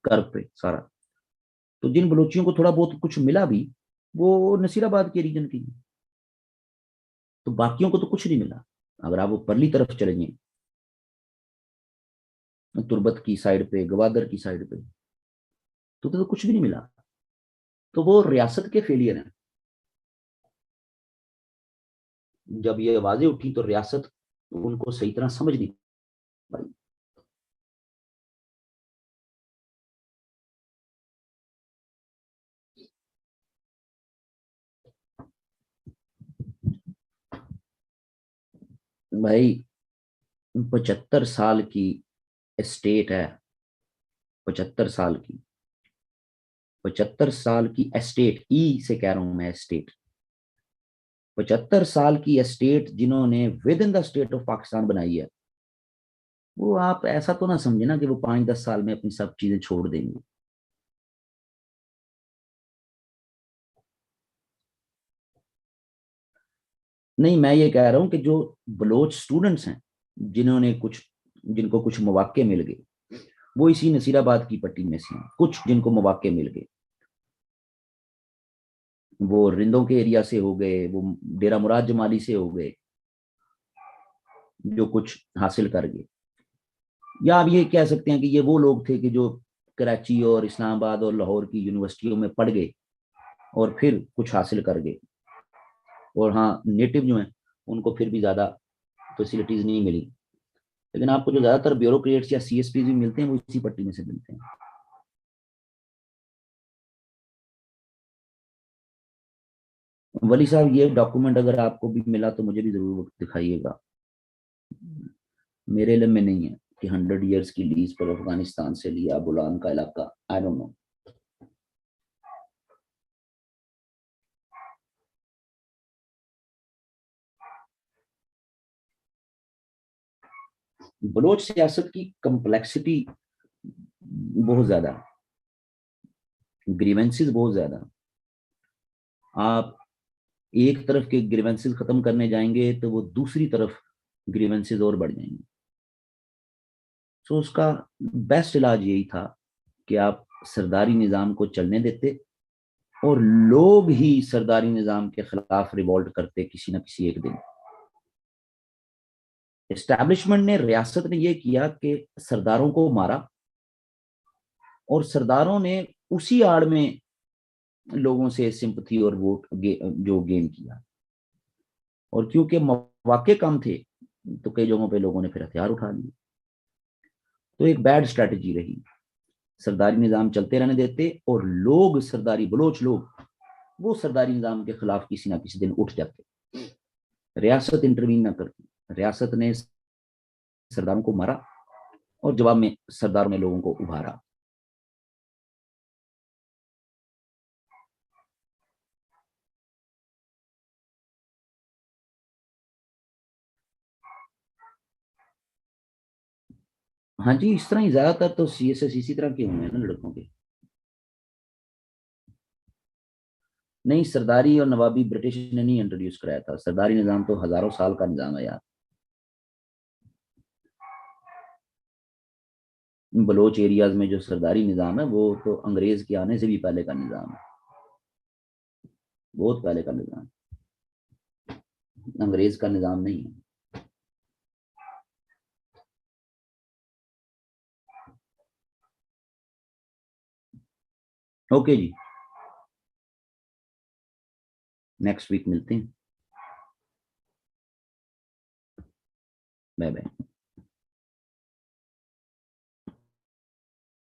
कर पे सारा। तो जिन बलोचियों को थोड़ा बहुत कुछ मिला भी वो नसीराबाद के रीजन की, तो बाकियों को तो कुछ नहीं मिला। अगर आप वो परली तरफ चले जाए, तुर्बत की साइड पे, गवादर की साइड पे, तो कुछ भी नहीं मिला। तो वो रियासत के फेलियर हैं। जब ये आवाजें उठी तो रियासत उनको सही तरह समझ नहीं पाई। भाई 75 साल की एस्टेट है। 75 साल की, 75 साल की एस्टेट, ई से कह रहा हूं मैं एस्टेट। 75 साल की एस्टेट जिन्होंने with in the state of Pakistan बनाई है, वो आप ऐसा तो ना समझे ना कि वो 5-10 साल में अपनी सब चीजें छोड़ देंगे। नहीं, मैं ये कह रहा हूं कि जो बलोच स्टूडेंट्स हैं, जिन्होंने कुछ, जिनको कुछ मौके मिल गए, वो इसी नसीराबाद की पट्टी में से हैं। कुछ जिनको मौके मिल गए, वो रिंदों के एरिया से हो गए, वो डेरा मुराद जमाली से हो गए, जो कुछ हासिल कर गए। या आप ये कह सकते हैं कि ये वो लोग थे कि जो कराची और इस्लामाबाद और लाहौर की यूनिवर्सिटियों में पढ़ गए और फिर कुछ हासिल कर गए। और हाँ, नेटिव जो हैं उनको फिर भी ज्यादा फैसिलिटीज नहीं मिली। लेकिन आपको जो ज्यादातर ब्यूरोक्रेट्स या सीएसपी भी मिलते हैं वो इसी पट्टी में से मिलते हैं। वली साहब, ये डॉक्यूमेंट अगर आपको भी मिला तो मुझे भी जरूर दिखाइएगा। मेरे इल्म में नहीं है कि 100 ईयर्स की लीज पर अफगानिस्तान से लिया बुलान का इलाका। I don't know. बलोच सियासत की कम्प्लेक्सिटी बहुत ज्यादा, ग्रीवेंसेस बहुत ज्यादा। आप एक तरफ के ग्रीवेंसेस खत्म करने जाएंगे तो वो दूसरी तरफ ग्रीवेंसेस और बढ़ जाएंगे। तो उसका बेस्ट इलाज यही था कि आप सरदारी निजाम को चलने देते और लोग ही सरदारी निजाम के खिलाफ रिवॉल्ट करते किसी न किसी एक दिन। एस्टैब्लिशमेंट ने, रियासत ने यह किया कि सरदारों को मारा, और सरदारों ने उसी आड़ में लोगों से सिंपथी और वोट जो गेन किया। और क्योंकि मौके कम थे तो कई जगहों पे लोगों ने फिर हथियार उठा लिए। तो एक बैड स्ट्रैटेजी रही। सरदारी निजाम चलते रहने देते और लोग, सरदारी बलोच लोग, वो सरदारी निजाम के खिलाफ किसी ना किसी दिन उठ जाते। रियासत इंटरवीन ना करती। रियासत ने सरदारों को मारा और जवाब में सरदारों ने लोगों को उभारा। हाँ जी, इस तरह ही ज्यादातर तो सीएसएस इसी तरह के हुए हैं ना लड़कों के। नहीं, सरदारी और नवाबी ब्रिटिश ने नहीं इंट्रोड्यूस कराया था। सरदारी निजाम तो हजारों साल का निजाम है यार। बलोच एरियाज में जो सरदारी निजाम है वो तो अंग्रेज के आने से भी पहले का निजाम है। बहुत पहले का निजाम, अंग्रेज का निजाम नहीं है। ओके जी, नेक्स्ट वीक मिलते हैं। Bye bye.